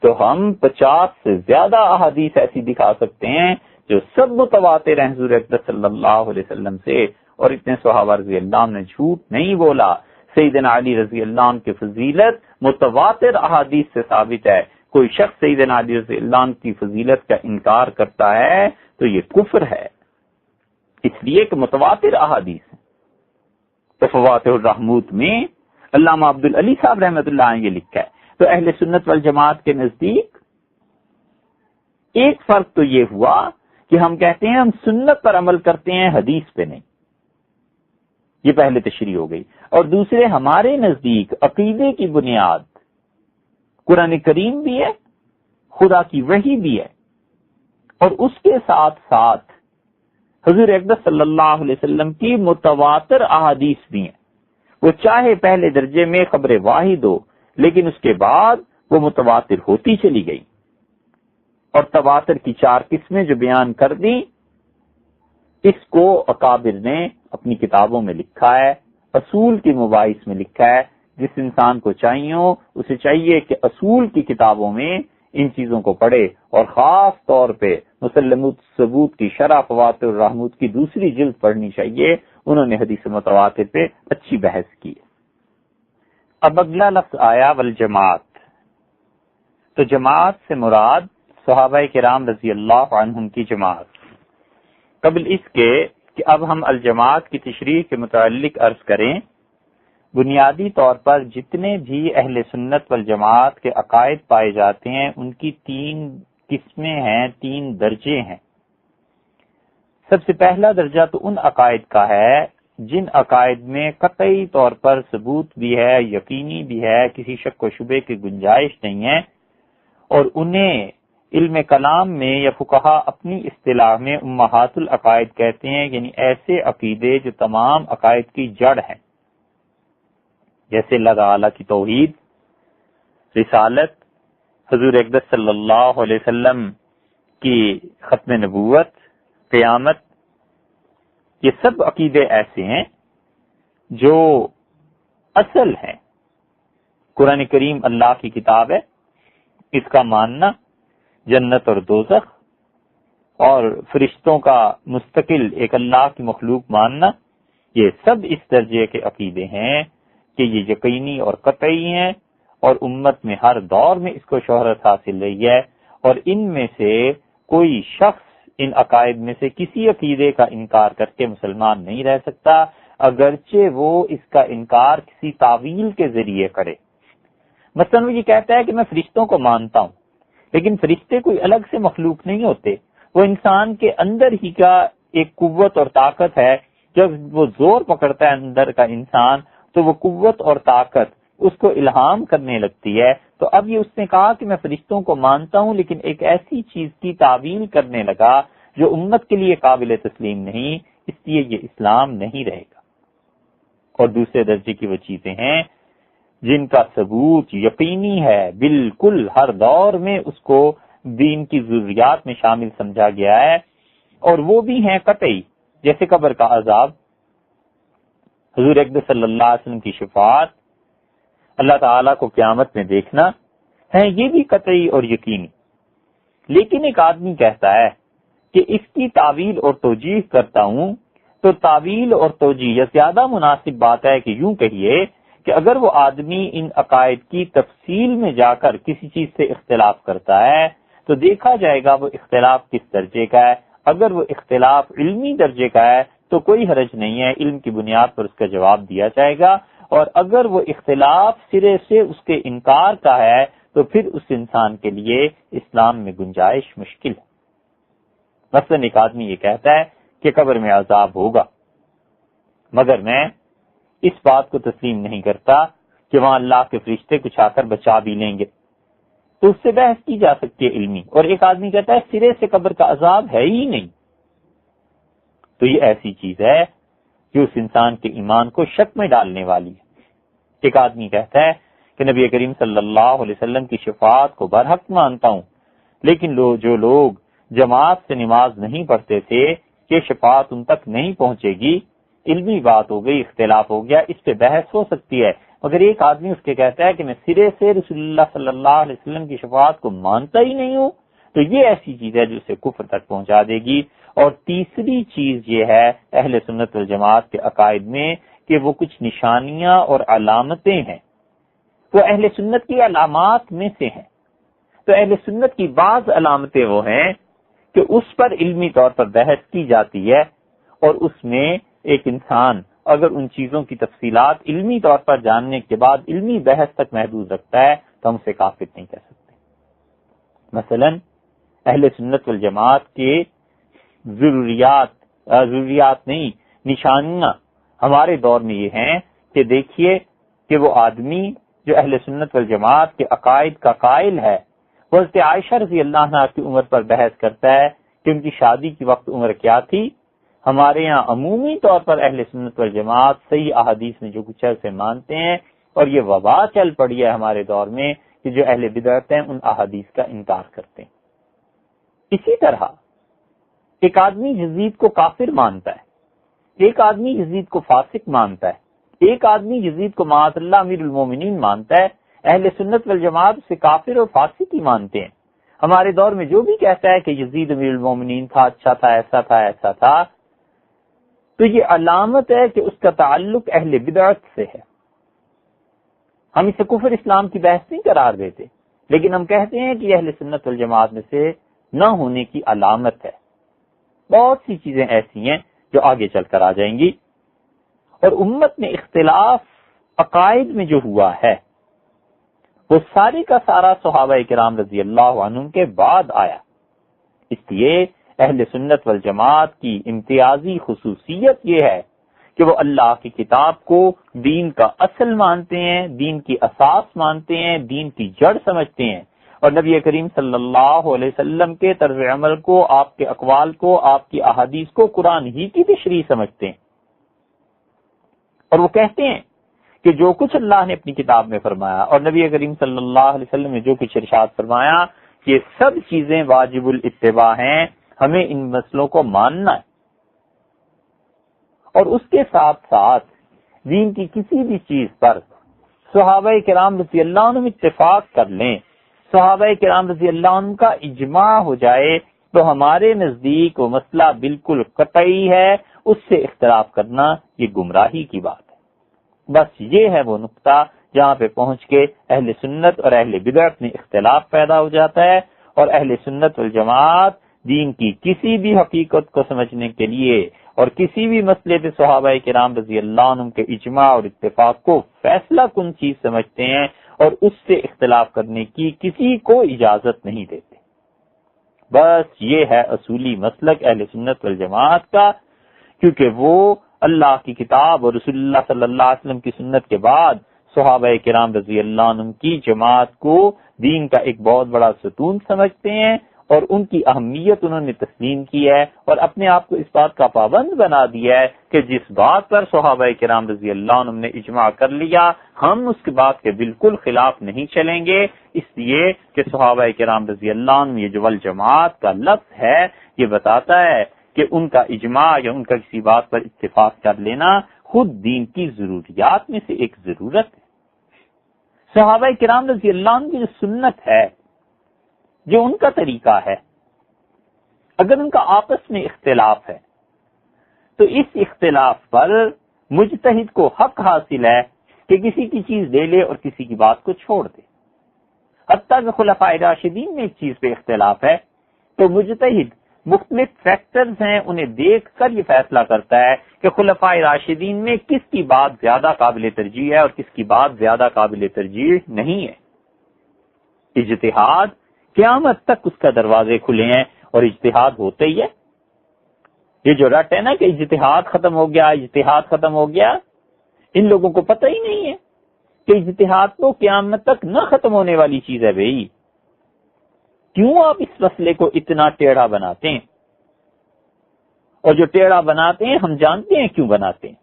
A: تو ہم 50 سے زیادہ احادیث ایسی دکھا سکتے ہیں جو سب متواتر ہیں حضور اقدس صلی اللہ علیہ وسلم سے، اور اتنے صحابہ رضی اللہ عنہ نے جھوٹ نہیں بولا۔ سیدنا علی رضی اللہ عنہ کی فضیلت متواتر احادیث سے ثابت ہے۔ کوئی شخص سیدنا علی رضی اللہ عنہ کی فضیلت کا انکار کرتا ہے تو یہ کفر ہے، اس لیے کہ متواتر احادیث ہیں۔ فواتح الرحموت میں علامہ عبدالعلی صاحب رحمۃ اللہ علیہ یہ لکھا ہے۔ تو اہل سنت والجماعت کے نزدیک ایک فرق تو یہ ہوا کہ ہم کہتے ہیں ہم سنت پر عمل کرتے ہیں، حدیث پہ نہیں، یہ پہلے تشریح ہو گئی۔ اور دوسرے ہمارے نزدیک عقیدے کی بنیاد قرآن کریم بھی ہے، خدا کی وحی بھی ہے، اور اس کے ساتھ ساتھ حضور اقدس صلی اللہ علیہ وسلم کی متواتر احادیث بھی ہیں۔ وہ چاہے پہلے درجے میں خبر واحد ہو، لیکن اس کے بعد وہ متواتر ہوتی چلی گئی۔ اور تواتر کی 4 قسمیں جو بیان کر دی، اس کو اکابر نے اپنی کتابوں میں لکھا ہے، اصول کی مباحث میں لکھا ہے۔ جس انسان کو اسے چاہیے کہ اصول کی کتابوں میں ان چیزوں کو پڑھے، اور خاص طور پہ مسلمۃ ثبوت کی شرح فواتح الرحموت کی 2 جلد پڑھنی چاہیے، انہوں نے حدیث متواتر پہ اچھی بحث کی. اب اگلا لفظ آیا والجماعت. تو جماعت سے مراد صحابہ کرام رضی اللہ عنہم کی جماعت. قبل اس کے کہ اب ہم الجماعت کی تشریح کے متعلق عرض کریں، بنیادی طور پر جتنے بھی اہل سنت والجماعت کے عقائد پائے جاتے ہیں ان کی 3 قسمیں ہیں، 3 درجے ہیں. سب سے پہلا درجہ تو ان عقائد کا ہے جن عقائد میں قطعی طور پر ثبوت بھی ہے، یقینی بھی ہے، کسی شک و شبے کی گنجائش نہیں ہے، اور انہیں علم کلام میں یا فقہا اپنی اصطلاح میں امہات العقائد کہتے ہیں، یعنی ایسے عقیدے جو تمام عقائد کی جڑ ہیں، جیسے اللہ تعالیٰ کی توحید، رسالت، حضور اقدس صلی اللہ علیہ وسلم کی ختم نبوت، قیامت. یہ سب عقیدے ایسے ہیں جو اصل ہیں. قرآن کریم اللہ کی کتاب ہے، اس کا ماننا، جنت اور دوزخ اور فرشتوں کا مستقل ایک اللہ کی مخلوق ماننا، یہ سب اس درجے کے عقیدے ہیں کہ یہ یقینی اور قطعی ہیں، اور امت میں ہر دور میں اس کو شہرت حاصل رہی ہے، اور ان میں سے کوئی شخص ان عقائد میں سے کسی عقیدے کا انکار کر کے مسلمان نہیں رہ سکتا، اگرچہ وہ اس کا انکار کسی تعویل کے ذریعے کرے. مثلا وہ یہ کہتا ہے کہ میں فرشتوں کو مانتا ہوں، لیکن فرشتے کوئی الگ سے مخلوق نہیں ہوتے، وہ انسان کے اندر ہی کا ایک قوت اور طاقت ہے. جب وہ زور پکڑتا ہے اندر کا انسان تو وہ قوت اور طاقت اس کو الہام کرنے لگتی ہے. تو اب یہ اس نے کہا کہ میں فرشتوں کو مانتا ہوں، لیکن ایک ایسی چیز کی تعویل کرنے لگا جو امت کے لیے قابل تسلیم نہیں، اس لیے یہ اسلام نہیں رہے گا. اور دوسرے درجے کی وہ چیزیں ہیں جن کا ثبوت یقینی ہے، بالکل ہر دور میں اس کو دین کی ضروریات میں شامل سمجھا گیا ہے، اور وہ بھی ہیں قطعی، جیسے قبر کا عذاب، حضور اقدس صلی اللہ علیہ وسلم کی شفاعت، اللہ تعالیٰ کو قیامت میں دیکھنا ہے، یہ بھی قطعی اور یقینی. لیکن ایک آدمی کہتا ہے کہ اس کی تعویل اور توجیہ کرتا ہوں، تو تعویل اور توجیہ یا زیادہ مناسب بات ہے کہ یوں کہیے کہ اگر وہ آدمی ان عقائد کی تفصیل میں جا کر کسی چیز سے اختلاف کرتا ہے تو دیکھا جائے گا وہ اختلاف کس درجے کا ہے. اگر وہ اختلاف علمی درجے کا ہے تو کوئی حرج نہیں ہے، علم کی بنیاد پر اس کا جواب دیا جائے گا. اور اگر وہ اختلاف سرے سے اس کے انکار کا ہے تو پھر اس انسان کے لیے اسلام میں گنجائش مشکل ہے. مثلا ایک آدمی یہ کہتا ہے کہ قبر میں عذاب ہوگا، مگر میں اس بات کو تسلیم نہیں کرتا کہ وہاں اللہ کے فرشتے کچھ آ کر بچا بھی لیں گے، تو اس سے بحث کی جا سکتی ہے علمی. اور ایک آدمی کہتا ہے سرے سے قبر کا عذاب ہے ہی نہیں، تو یہ ایسی چیز ہے جو اس انسان کے ایمان کو شک میں ڈالنے والی ہے. ایک آدمی کہتا ہے کہ نبی کریم صلی اللہ علیہ وسلم کی شفاعت کو برحق مانتا ہوں، لیکن جو لوگ جماعت سے نماز نہیں پڑھتے تھے کہ شفاعت ان تک نہیں پہنچے گی. علمی بات ہو گئی، اختلاف ہو گیا، اس پہ بحث ہو سکتی ہے. مگر ایک آدمی اس کے کہتا ہے کہ میں سرے سے رسول اللہ صلی اللہ علیہ وسلم کی شفاعت کو مانتا ہی نہیں ہوں، تو یہ ایسی چیز ہے جو اسے کفر تک پہنچا دے گی. اور تیسری چیز یہ ہے اہل سنت والجماعت کے عقائد میں کہ وہ کچھ نشانیاں اور علامتیں ہیں، وہ اہل سنت کی علامات میں سے ہیں. تو اہل سنت کی بعض علامتیں وہ ہیں کہ اس پر علمی طور پر بحث کی جاتی ہے، اور اس میں ایک انسان اگر ان چیزوں کی تفصیلات علمی طور پر جاننے کے بعد علمی بحث تک محدود رکھتا ہے تو ہم اسے کافر نہیں کہہ سکتے. مثلا اہل سنت والجماعت کے ضروریات نہیں، نشانیاں ہمارے دور میں یہ ہیں کہ دیکھیے کہ وہ آدمی جو اہل سنت والجماعت کے عقائد کا قائل ہے، وہ حضرت عائشہ رضی اللہ عنہا کی عمر پر بحث کرتا ہے کہ ان کی شادی کی وقت عمر کیا تھی. ہمارے ہاں عمومی طور پر اہل سنت والجماعت صحیح احادیث میں جو کچھ ہے اسے مانتے ہیں، اور یہ وبا چل پڑی ہے ہمارے دور میں کہ جو اہل بدعت ہیں ان احادیث کا انکار کرتے ہیں. اسی طرح ایک آدمی یزید کو کافر مانتا ہے، ایک آدمی یزید کو فاسق مانتا ہے، ایک آدمی یزید کو معاذ اللہ امیر المومنین مانتا ہے. اہل سنت والجماعت سے کافر اور فاسق ہی مانتے ہیں. ہمارے دور میں جو بھی کہتا ہے کہ یزید امیر المومنین تھا، اچھا تھا، ایسا تھا، ایسا تھا، تو یہ علامت ہے کہ اس کا تعلق اہل بدعت سے ہے. ہم اسے کفر اسلام کی بحث نہیں قرار دیتے، لیکن ہم کہتے ہیں کہ یہ اہل سنت والجماعت میں سے نہ ہونے کی علامت ہے. بہت سی چیزیں ایسی ہیں جو آگے چل کر آ جائیں گی. اور امت میں اختلاف عقائد میں جو ہوا ہے وہ سارے کا سارا صحابہ کرام رضی اللہ عنہم کے بعد آیا. اس لیے اہل سنت والجماعت کی امتیازی خصوصیت یہ ہے کہ وہ اللہ کی کتاب کو دین کا اصل مانتے ہیں، دین کی اساس مانتے ہیں، دین کی جڑ سمجھتے ہیں، اور نبی کریم صلی اللہ علیہ وسلم کے طرز عمل کو، آپ کے اقوال کو، آپ کی احادیث کو قرآن ہی کی تشریح سمجھتے ہیں. اور وہ کہتے ہیں کہ جو کچھ اللہ نے اپنی کتاب میں فرمایا اور نبی کریم صلی اللہ علیہ وسلم نے جو کچھ ارشاد فرمایا، یہ سب چیزیں واجب الاتباع ہیں، ہمیں ان مسئلوں کو ماننا ہے. اور اس کے ساتھ ساتھ دین کی کسی بھی چیز پر صحابہ کرام رضی اللہ عنہ اتفاق کر لیں، صحابہ کرام رضی اللہ عنہ کا اجماع ہو جائے، تو ہمارے نزدیک وہ مسئلہ بالکل قطعی ہے. اس سے اختلاف کرنا یہ گمراہی کی بات ہے. بس یہ ہے وہ نقطہ جہاں پہ پہنچ کے اہل سنت اور اہل بدعت میں اختلاف پیدا ہو جاتا ہے. اور اہل سنت والجماعت دین کی کسی بھی حقیقت کو سمجھنے کے لیے اور کسی بھی مسئلے پہ صحابہ کرام رضی اللہ عنہ کے اجماع اور اتفاق کو فیصلہ کن چیز سمجھتے ہیں اور اس سے اختلاف کرنے کی کسی کو اجازت نہیں دیتے. بس یہ ہے اصولی مسلک اہل سنت والجماعت کا، کیونکہ وہ اللہ کی کتاب اور رسول اللہ صلی اللہ علیہ وسلم کی سنت کے بعد صحابہ کرام رضی اللہ عنہ کی جماعت کو دین کا ایک بہت بڑا ستون سمجھتے ہیں، اور ان کی اہمیت انہوں نے تسلیم کی ہے اور اپنے آپ کو اس بات کا پابند بنا دیا ہے کہ جس بات پر صحابہ کرام رضی اللہ عنہ نے اجماع کر لیا، ہم اس کے بات کے بالکل خلاف نہیں چلیں گے. اس لیے کہ صحابہ کرام رضی اللہ عنہ یہ جو والجماعت کا لفظ ہے یہ بتاتا ہے کہ ان کا اجماع یا ان کا کسی بات پر اتفاق کر لینا خود دین کی ضروریات میں سے ایک ضرورت ہے. صحابہ کرام رضی اللہ عنہ کی جو سنت ہے، جو ان کا طریقہ ہے، اگر ان کا آپس میں اختلاف ہے تو اس اختلاف پر مجتہد کو حق حاصل ہے کہ کسی کی چیز لے لے اور کسی کی بات کو چھوڑ دے. حتیٰ کہ خلفائے راشدین میں ایک چیز پہ اختلاف ہے تو مجتہد مختلف فیکٹرز ہیں، انہیں دیکھ کر یہ فیصلہ کرتا ہے کہ خلفائے راشدین میں کس کی بات زیادہ قابل ترجیح ہے اور کس کی بات زیادہ قابل ترجیح نہیں ہے. اجتہاد قیامت تک اس کا دروازے کھلے ہیں اور اجتہاد ہوتے ہی ہے. یہ جو رٹ ہے نا کہ اجتہاد ختم ہو گیا، اجتہاد ختم ہو گیا، ان لوگوں کو پتہ ہی نہیں ہے کہ اجتہاد تو قیامت تک نہ ختم ہونے والی چیز ہے. بھائی کیوں آپ اس مسئلے کو اتنا ٹیڑھا بناتے ہیں؟ اور جو ٹیڑھا بناتے ہیں ہم جانتے ہیں کیوں بناتے ہیں.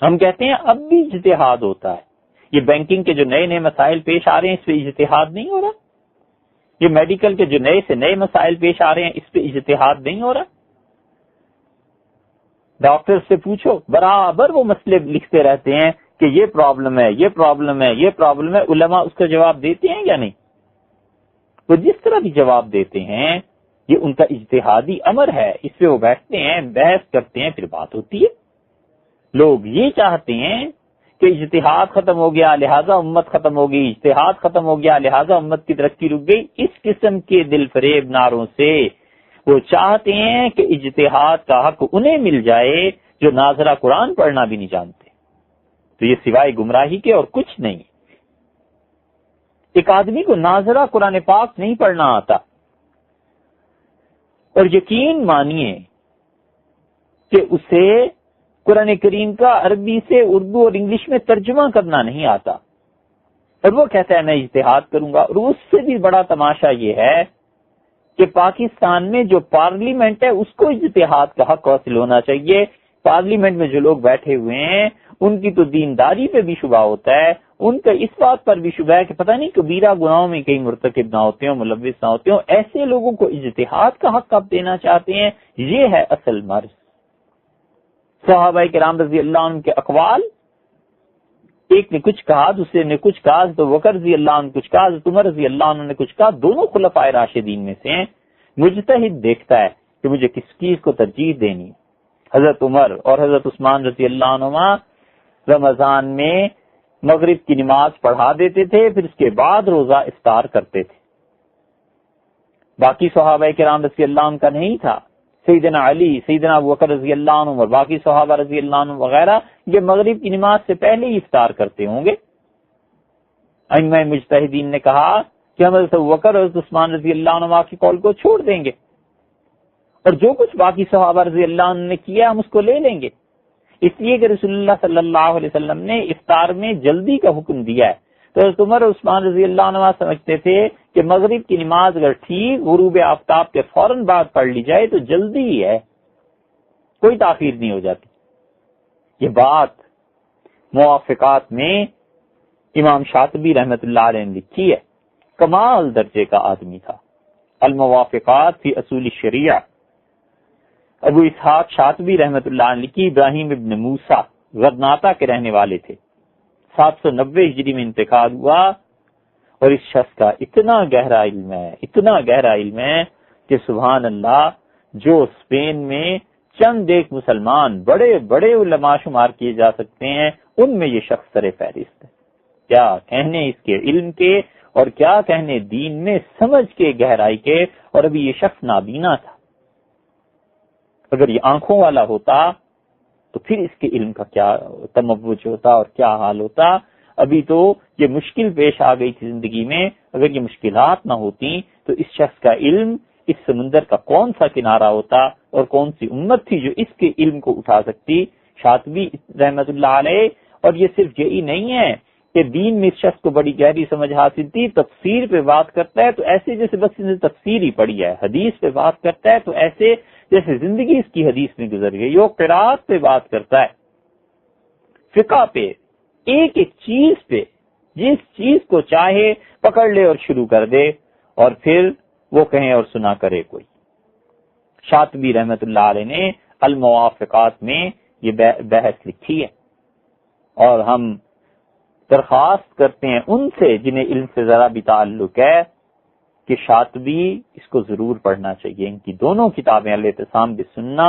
A: ہم کہتے ہیں اب بھی اجتہاد ہوتا ہے. یہ بینکنگ کے جو نئے نئے مسائل پیش آ رہے ہیں اس پہ اجتہاد نہیں ہو رہا. یہ میڈیکل کے جو نئے سے نئے مسائل پیش آ رہے ہیں اس پہ اجتہاد نہیں ہو رہا. ڈاکٹر سے پوچھو برابر وہ مسئلے لکھتے رہتے ہیں کہ یہ پرابلم ہے، یہ پرابلم ہے، یہ پرابلم ہے. علماء اس کا جواب دیتے ہیں یا نہیں؟ وہ جس طرح بھی جواب دیتے ہیں یہ ان کا اجتہادی امر ہے. اس پہ وہ بیٹھتے ہیں، بحث کرتے ہیں، پھر بات ہوتی ہے. لوگ یہ چاہتے ہیں کہ اجتہاد ختم ہو گیا لہذا امت ختم ہو گئی، اجتہاد ختم ہو گیا لہذا امت کی ترقی رک گئی. اس قسم کے دل فریب نعروں سے وہ چاہتے ہیں کہ اجتہاد کا حق انہیں مل جائے جو ناظرہ قرآن پڑھنا بھی نہیں جانتے. تو یہ سوائے گمراہی کے اور کچھ نہیں. ایک آدمی کو ناظرہ قرآن پاک نہیں پڑھنا آتا اور یقین مانیے کہ اسے قرآن کریم کا عربی سے اردو اور انگلش میں ترجمہ کرنا نہیں آتا اور وہ کہتا ہے میں اجتہاد کروں گا. اور اس سے بھی بڑا تماشا یہ ہے کہ پاکستان میں جو پارلیمنٹ ہے اس کو اجتہاد کا حق حاصل ہونا چاہیے. پارلیمنٹ میں جو لوگ بیٹھے ہوئے ہیں ان کی تو دینداری پہ بھی شبہ ہوتا ہے، ان کا اس بات پر بھی شبہ ہے کہ پتہ نہیں کبیرہ گناہوں میں کہیں مرتکب نہ ہوتے ہوں، ملوث نہ ہوتے ہوں. ایسے لوگوں کو اجتہاد کا حق آپ دینا چاہتے ہیں. یہ ہے اصل مرض. صحابہ کرام رضی اللہ عنہ کے اقوال، ایک نے کچھ کہا، دوسرے نے کچھ کہا، تو بکر رضی اللہ عنہ کچھ کہا، عمر رضی اللہ عنہ نے کچھ کہا. دونوں خلفائے راشدین میں سے ہیں. مجتہد دیکھتا ہے کہ مجھے کس چیز کو ترجیح دینی ہے. حضرت عمر اور حضرت عثمان رضی اللہ عنہما رمضان میں مغرب کی نماز پڑھا دیتے تھے، پھر اس کے بعد روزہ افطار کرتے تھے۔ باقی صحابہ کرام رضی اللہ عنہ کا نہیں تھا۔ سیدنا علی، سیدنا ابوبکر رضی اللہ عنہ اور باقی صحابہ رضی اللہ عنہ وغیرہ یہ مغرب کی نماز سے پہلے ہی افطار کرتے ہوں گے۔ ائمہ مجتہدین نے کہا کہ ہم حضرت ابوبکر اور حضرت عثمان رضی اللہ عنہ کے قول کو چھوڑ دیں گے اور جو کچھ باقی صحابہ رضی اللہ عنہ نے کیا ہم اس کو لے لیں گے، اس لیے کہ رسول اللہ صلی اللہ علیہ وسلم نے افطار میں جلدی کا حکم دیا ہے۔ تو حضرت عمر اور عثمان رضی اللہ عنہ سمجھتے تھے کہ مغرب کی نماز اگر ٹھیک غروب آفتاب کے فوراً بعد پڑھ لی جائے تو جلدی ہی ہے، کوئی تاخیر نہیں ہو جاتی۔ یہ بات موافقات میں امام شاطبی رحمت اللہ علیہ نے لکھی ہے، کمال درجے کا آدمی تھا۔ الموافقات فی اصول الشریعہ، ابو اسحاق شاطبی رحمت اللہ علیہ کی، ابراہیم ابن موسیٰ غرناطہ کے رہنے والے تھے۔ 790 ہجری میں انتقال ہوا، اور اس شخص کا اتنا گہرا علم ہے، اتنا گہرا علم ہے کہ سبحان اللہ، جو اسپین میں چند ایک مسلمان بڑے بڑے علماء شمار کیے جا سکتے ہیں، ان میں یہ شخص سر فہرست ہے۔ کیا کہنے اس کے علم کے، اور کیا کہنے دین میں سمجھ کے گہرائی کے، اور ابھی یہ شخص نابینا تھا۔ اگر یہ آنکھوں والا ہوتا تو پھر اس کے علم کا کیا تموج ہوتا اور کیا حال ہوتا۔ ابھی تو یہ مشکل پیش آ گئی تھی زندگی میں، اگر یہ مشکلات نہ ہوتی تو اس شخص کا علم اس سمندر کا کون سا کنارہ ہوتا، اور کون سی امت تھی جو اس کے علم کو اٹھا سکتی۔ شاطبی رحمت اللہ علیہ، اور یہ صرف یہی نہیں ہے کہ دین میں اس شخص کو بڑی گہری سمجھ حاصل تھی، تفسیر پہ بات کرتا ہے تو ایسے جیسے بس اس نے تفسیر ہی پڑھی ہے، حدیث پہ بات کرتا ہے تو ایسے جیسے زندگی اس کی حدیث میں گزر گئی، وہ قرات پہ بات کرتا ہے، فقہ پہ، ایک ایک چیز پہ، جس چیز کو چاہے پکڑ لے اور شروع کر دے، اور پھر وہ کہیں اور سنا کرے کوئی۔ شاطبی رحمت اللہ علیہ نے الموافقات میں یہ بحث لکھی ہے، اور ہم درخواست کرتے ہیں ان سے جنہیں علم سے ذرا بھی تعلق ہے کہ شاطبی اس کو ضرور پڑھنا چاہیے۔ ان کی دونوں کتابیں الاعتصام بالسنہ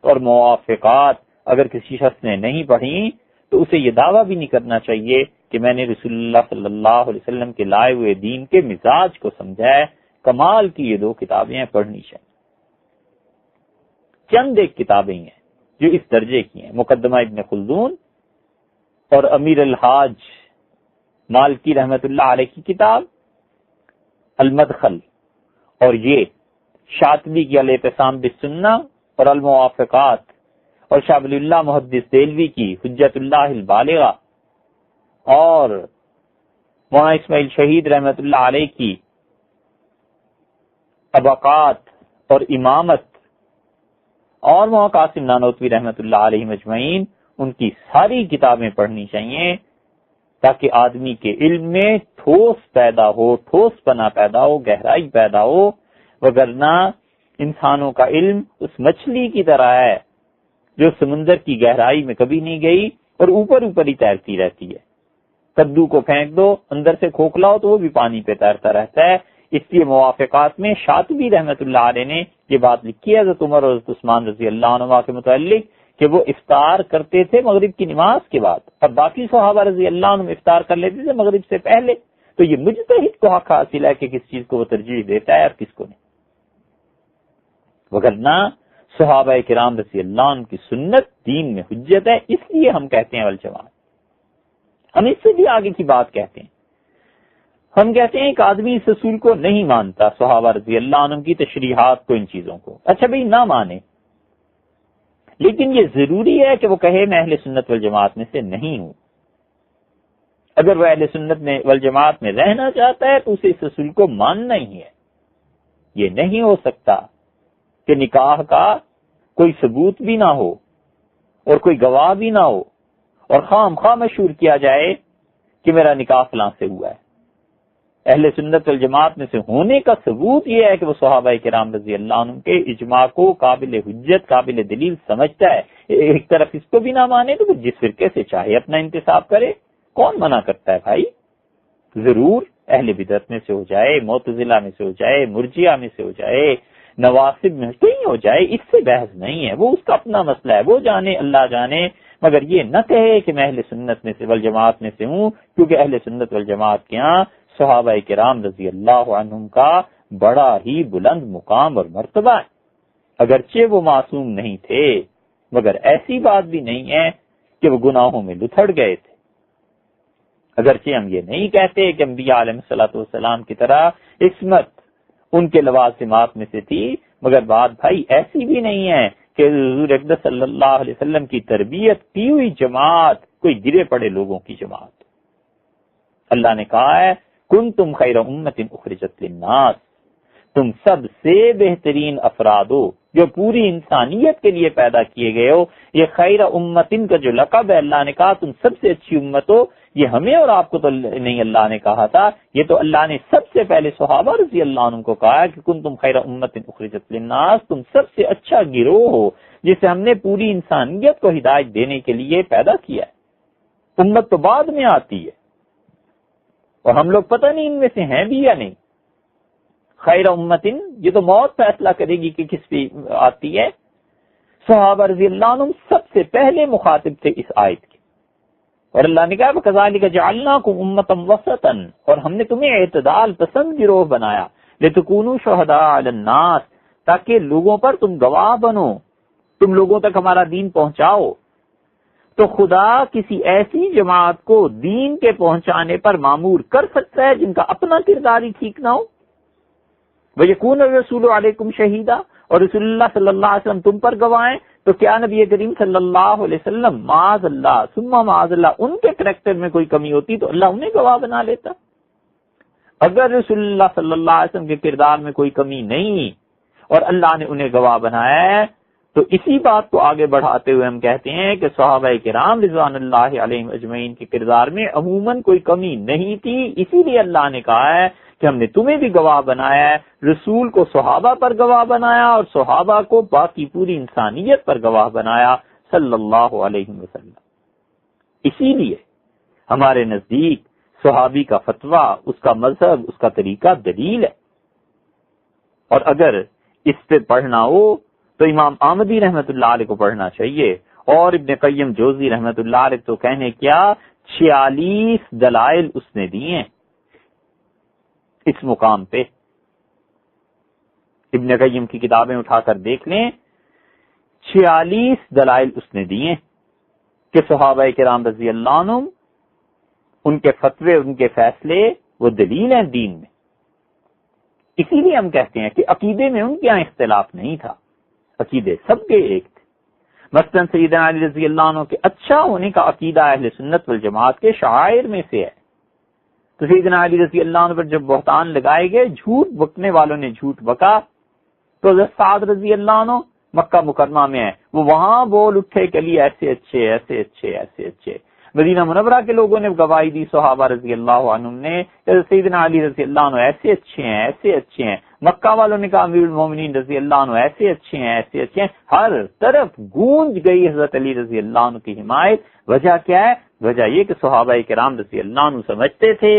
A: اور موافقات اگر کسی شخص نے نہیں پڑھی تو اسے یہ دعویٰ بھی نہیں کرنا چاہیے کہ میں نے رسول اللہ صلی اللہ علیہ وسلم کے لائے ہوئے دین کے مزاج کو سمجھا ہے۔ کمال کی یہ دو کتابیں پڑھنی چاہیے۔ چند ایک کتابیں ہیں جو اس درجے کی ہیں، مقدمہ ابن خلدون اور امیر الحاج مالکی رحمت اللہ علیہ کی کتاب المدخل، اور یہ شاطبی کی الاعتصام بالسنہ اور الموافقات، اور شاہ ولی اللہ محدث دہلوی کی حجت اللہ البالغہ، اور مولانا اسماعیل شہید رحمت اللہ علیہ کی طبقات اور امامت، اور مولانا قاسم نانوتوی رحمت اللہ علیہ مجمعین، ان کی ساری کتابیں پڑھنی چاہیے تاکہ آدمی کے علم میں ٹھوس پیدا ہو، ٹھوس پنا پیدا ہو، گہرائی پیدا ہو، وگرنہ انسانوں کا علم اس مچھلی کی طرح ہے جو سمندر کی گہرائی میں کبھی نہیں گئی اور اوپر اوپر ہی تیرتی رہتی ہے۔ کدو کو پھینک دو، اندر سے کھوکھلا ہو تو وہ بھی پانی پہ تیرتا رہتا ہے۔ اس لیے موافقات میں شاطبی رحمت اللہ علیہ نے یہ بات لکھی ہے حضرت عمر اور حضرت عثمان رضی اللہ عنہ کے متعلق کہ وہ افطار کرتے تھے مغرب کی نماز کے بعد، اور باقی صحابہ رضی اللہ عنہ افطار کر لیتے تھے مغرب سے پہلے۔ تو یہ مجتہد کو حق حاصل ہے کہ کس چیز کو وہ ترجیح دیتا ہے اور کس کو نہیں، وگرنہ صحابہ کرام رضی اللہ عنہ کی سنت دین میں حجت ہے۔ اس لیے ہم کہتے ہیں والجماعت، ہم اس سے بھی آگے کی بات کہتے ہیں، ہم کہتے ہیں کہ آدمی اس اصول کو نہیں مانتا، صحابہ رضی اللہ عنہ کی تشریحات کو، ان چیزوں کو، اچھا بھئی نہ مانے، لیکن یہ ضروری ہے کہ وہ کہے میں اہل سنت والجماعت میں سے نہیں ہوں۔ اگر وہ اہل سنت میں والجماعت میں رہنا چاہتا ہے تو اسے اس اصول کو ماننا ہی ہے۔ یہ نہیں ہو سکتا کہ نکاح کا کوئی ثبوت بھی نہ ہو اور کوئی گواہ بھی نہ ہو اور خام خواہ مشہور کیا جائے کہ میرا نکاح فلاں سے ہوا ہے۔ اہل سنت والجماعت میں سے ہونے کا ثبوت یہ ہے کہ وہ صحابہ کرام رضی اللہ عنہ کے اجماع کو قابل حجت، قابل دلیل سمجھتا ہے۔ ایک طرف اس کو بھی نہ مانے تو جس فرقے سے چاہے اپنا انتساب کرے، کون منع کرتا ہے بھائی؟ ضرور اہل بدعت میں سے ہو جائے، معتزلہ میں سے ہو جائے، مرجئہ میں سے ہو جائے، نواسب میں کہیں ہو جائے، اس سے بحث نہیں ہے، وہ اس کا اپنا مسئلہ ہے، وہ جانے اللہ جانے، مگر یہ نہ کہے کہ میں اہل سنت میں سے والجماعت میں سے ہوں، کیونکہ اہل سنت والجماعت کے ہاں صحابہ کرام رضی اللہ عنہم کا بڑا ہی بلند مقام اور مرتبہ ہے، اگرچہ وہ معصوم نہیں تھے مگر ایسی بات بھی نہیں ہے کہ وہ گناہوں میں لتھڑ گئے تھے۔ اگرچہ ہم یہ نہیں کہتے کہ انبیاء علیہ الصلوۃ والسلام کی طرح عصمت ان کے لوازمات میں سے تھی، مگر بات بھائی ایسی بھی نہیں ہے کہ حضور اقدس صلی اللہ علیہ وسلم کی تربیت کی ہوئی جماعت کوئی گرے پڑے لوگوں کی جماعت۔ اللہ نے کہا ہے کنتم خیر امت اخرجت للناس، تم سب سے بہترین افراد ہو جو پوری انسانیت کے لیے پیدا کیے گئے ہو۔ یہ خیر امتن کا جو لقب ہے، اللہ نے کہا تم سب سے اچھی امت ہو، یہ ہمیں اور آپ کو تو نہیں اللہ نے کہا تھا، یہ تو اللہ نے سب سے پہلے صحابہ رضی اللہ عنہ کو کہا کہ کنتم خیر امت اخرجت للناس، تم سب سے اچھا گروہ ہو جسے ہم نے پوری انسانیت کو ہدایت دینے کے لیے پیدا کیا ہے۔ امت تو بعد میں آتی ہے اور ہم لوگ پتہ نہیں ان میں سے ہیں بھی یا نہیں۔ خیر امتن یہ تو موت فیصلہ کرے گی کہ کس پہ آتی ہے۔ صحابہ رضی اللہ عنہ سب سے پہلے مخاطب تھے اس آیت کے، اور اللہ نے کہا وَكَذَلِكَ جَعَلْنَاكُمْ أُمَّةً وَسَطًا، اور ہم نے تمہیں اعتدال پسند گروہ بنایا، لِتَكُونُوا شُهَدَاءَ عَلَى النَّاسِ، تاکہ لوگوں پر تم گواہ بنو، تم لوگوں تک ہمارا دین پہنچاؤ۔ تو خدا کسی ایسی جماعت کو دین کے پہنچانے پر مامور کر سکتا ہے جن کا اپنا کردار ہی ٹھیک نہ ہو۔ وَيَكُونَ الرَّسُولُ عَلَيْكُمْ شَهِيدًا، اور رسول اللہ صلی اللہ علیہ وسلم تم پر گواہیں، تو کیا نبی کریم صلی اللہ علیہ وسلم معاذ اللہ ثم معاذ اللہ ان کے کریکٹر میں کوئی کمی ہوتی تو اللہ انہیں گواہ بنا لیتا؟ اگر رسول اللہ صلی اللہ علیہ وسلم کے کردار میں کوئی کمی نہیں اور اللہ نے انہیں گواہ بنایا ہے، تو اسی بات کو آگے بڑھاتے ہوئے ہم کہتے ہیں کہ صحابہ کرام رضوان اللہ علیہم اجمعین کے کردار میں عموماً کوئی کمی نہیں تھی، اسی لیے اللہ نے کہا ہے کہ ہم نے تمہیں بھی گواہ بنایا ہے، رسول کو صحابہ پر گواہ بنایا اور صحابہ کو باقی پوری انسانیت پر گواہ بنایا صلی اللہ علیہ وسلم۔ اسی لیے ہمارے نزدیک صحابی کا فتویٰ، اس کا مذہب، اس کا طریقہ دلیل ہے، اور اگر اس پہ پڑھنا ہو تو امام احمدی رحمت اللہ علیہ کو پڑھنا چاہیے، اور ابن قیم جوزی رحمت اللہ علیہ تو کہنے کیا 46 دلائل اس نے دیے ہیں اس مقام پہ۔ ابن قیم کی کتابیں اٹھا کر دیکھ لیں، 46 دلائل اس نے دیے کہ صحابہ کرام رضی اللہ عنہم ان کے فتوے، ان کے فیصلے وہ دلیل ہیں دین میں۔ اسی لیے ہم کہتے ہیں کہ عقیدے میں ان کے یہاں اختلاف نہیں تھا، عقیدے سب کے ایک تھے۔ مثلا سیدنا علی رضی اللہ عنہ کے اچھا ہونے کا عقیدہ اہل سنت والجماعت کے شعائر میں سے ہے۔ تو سیدنا علی رضی اللہ عنہ پر جب بہتان لگائے گئے، جھوٹ بکنے والوں نے جھوٹ بکا، تو حضرت سعد رضی اللہ عنہ مکہ مکرمہ میں ہے، وہ وہاں بول اٹھے کہ علی ایسے اچھے ایسے اچھے ایسے اچھے۔ مدینہ منورہ کے لوگوں نے گواہی دی صحابہ رضی اللہ عنہم نے، سیدنا علی رضی اللہ عنہ ایسے اچھے ہیں ایسے اچھے ہیں۔ مکہ والوں نے کہا امیر المومنین رضی اللہ عنہ ایسے اچھے ہیں ایسے اچھے ہیں۔ ہر طرف گونج گئی حضرت علی رضی اللہ عنہ کی حمایت۔ وجہ کیا ہے؟ وجہ یہ کہ صحابہ کرام رضی اللہ عنہ سمجھتے تھے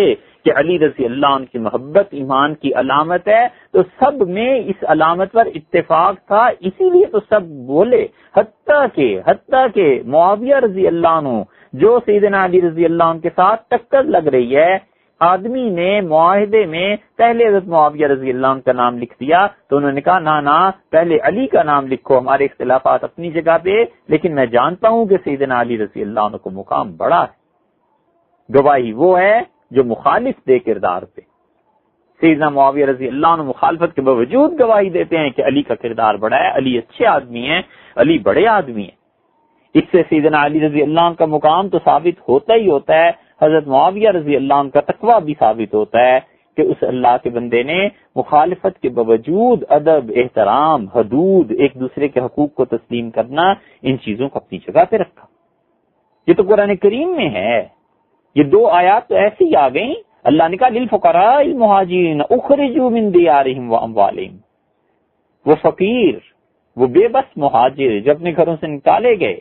A: کہ علی رضی اللہ عنہ کی محبت ایمان کی علامت ہے، تو سب میں اس علامت پر اتفاق تھا، اسی لیے تو سب بولے۔ حتیٰ کہ معاویہ رضی اللہ عنہ جو سیدنا علی رضی اللہ عنہ کے ساتھ ٹکر لگ رہی ہے، آدمی نے معاہدے میں پہلے حضرت معاویہ رضی اللہ عنہ کا نام لکھ دیا، تو انہوں نے کہا نا پہلے علی کا نام لکھو، ہمارے اختلافات اپنی جگہ پہ، لیکن میں جانتا ہوں کہ سیدنا علی رضی اللہ عنہ کو مقام بڑا ہے۔ گواہی وہ ہے جو مخالف دے کردار پہ۔ سیدنا معاویہ رضی اللہ عنہ مخالفت کے باوجود گواہی دیتے ہیں کہ علی کا کردار بڑا ہے، علی اچھے آدمی ہیں، علی بڑے آدمی ہیں۔ اس سے سیدنا علی رضی اللہ عنہ کا مقام تو ثابت ہوتا ہی ہوتا ہے، حضرت معاویہ رضی اللہ عنہ کا تقویٰ بھی ثابت ہوتا ہے کہ اس اللہ کے بندے نے مخالفت کے باوجود ادب، احترام، حدود، ایک دوسرے کے حقوق کو تسلیم کرنا، ان چیزوں کو اپنی جگہ پہ رکھا۔ یہ تو قرآن کریم میں ہے، یہ دو آیات تو ایسی ہی آ گئیں۔ اللہ نے کہا للفقراء المہاجرین اخرجوا من دیارہم واموالہم، وہ فقیر، وہ بے بس مہاجر جو اپنے گھروں سے نکالے گئے،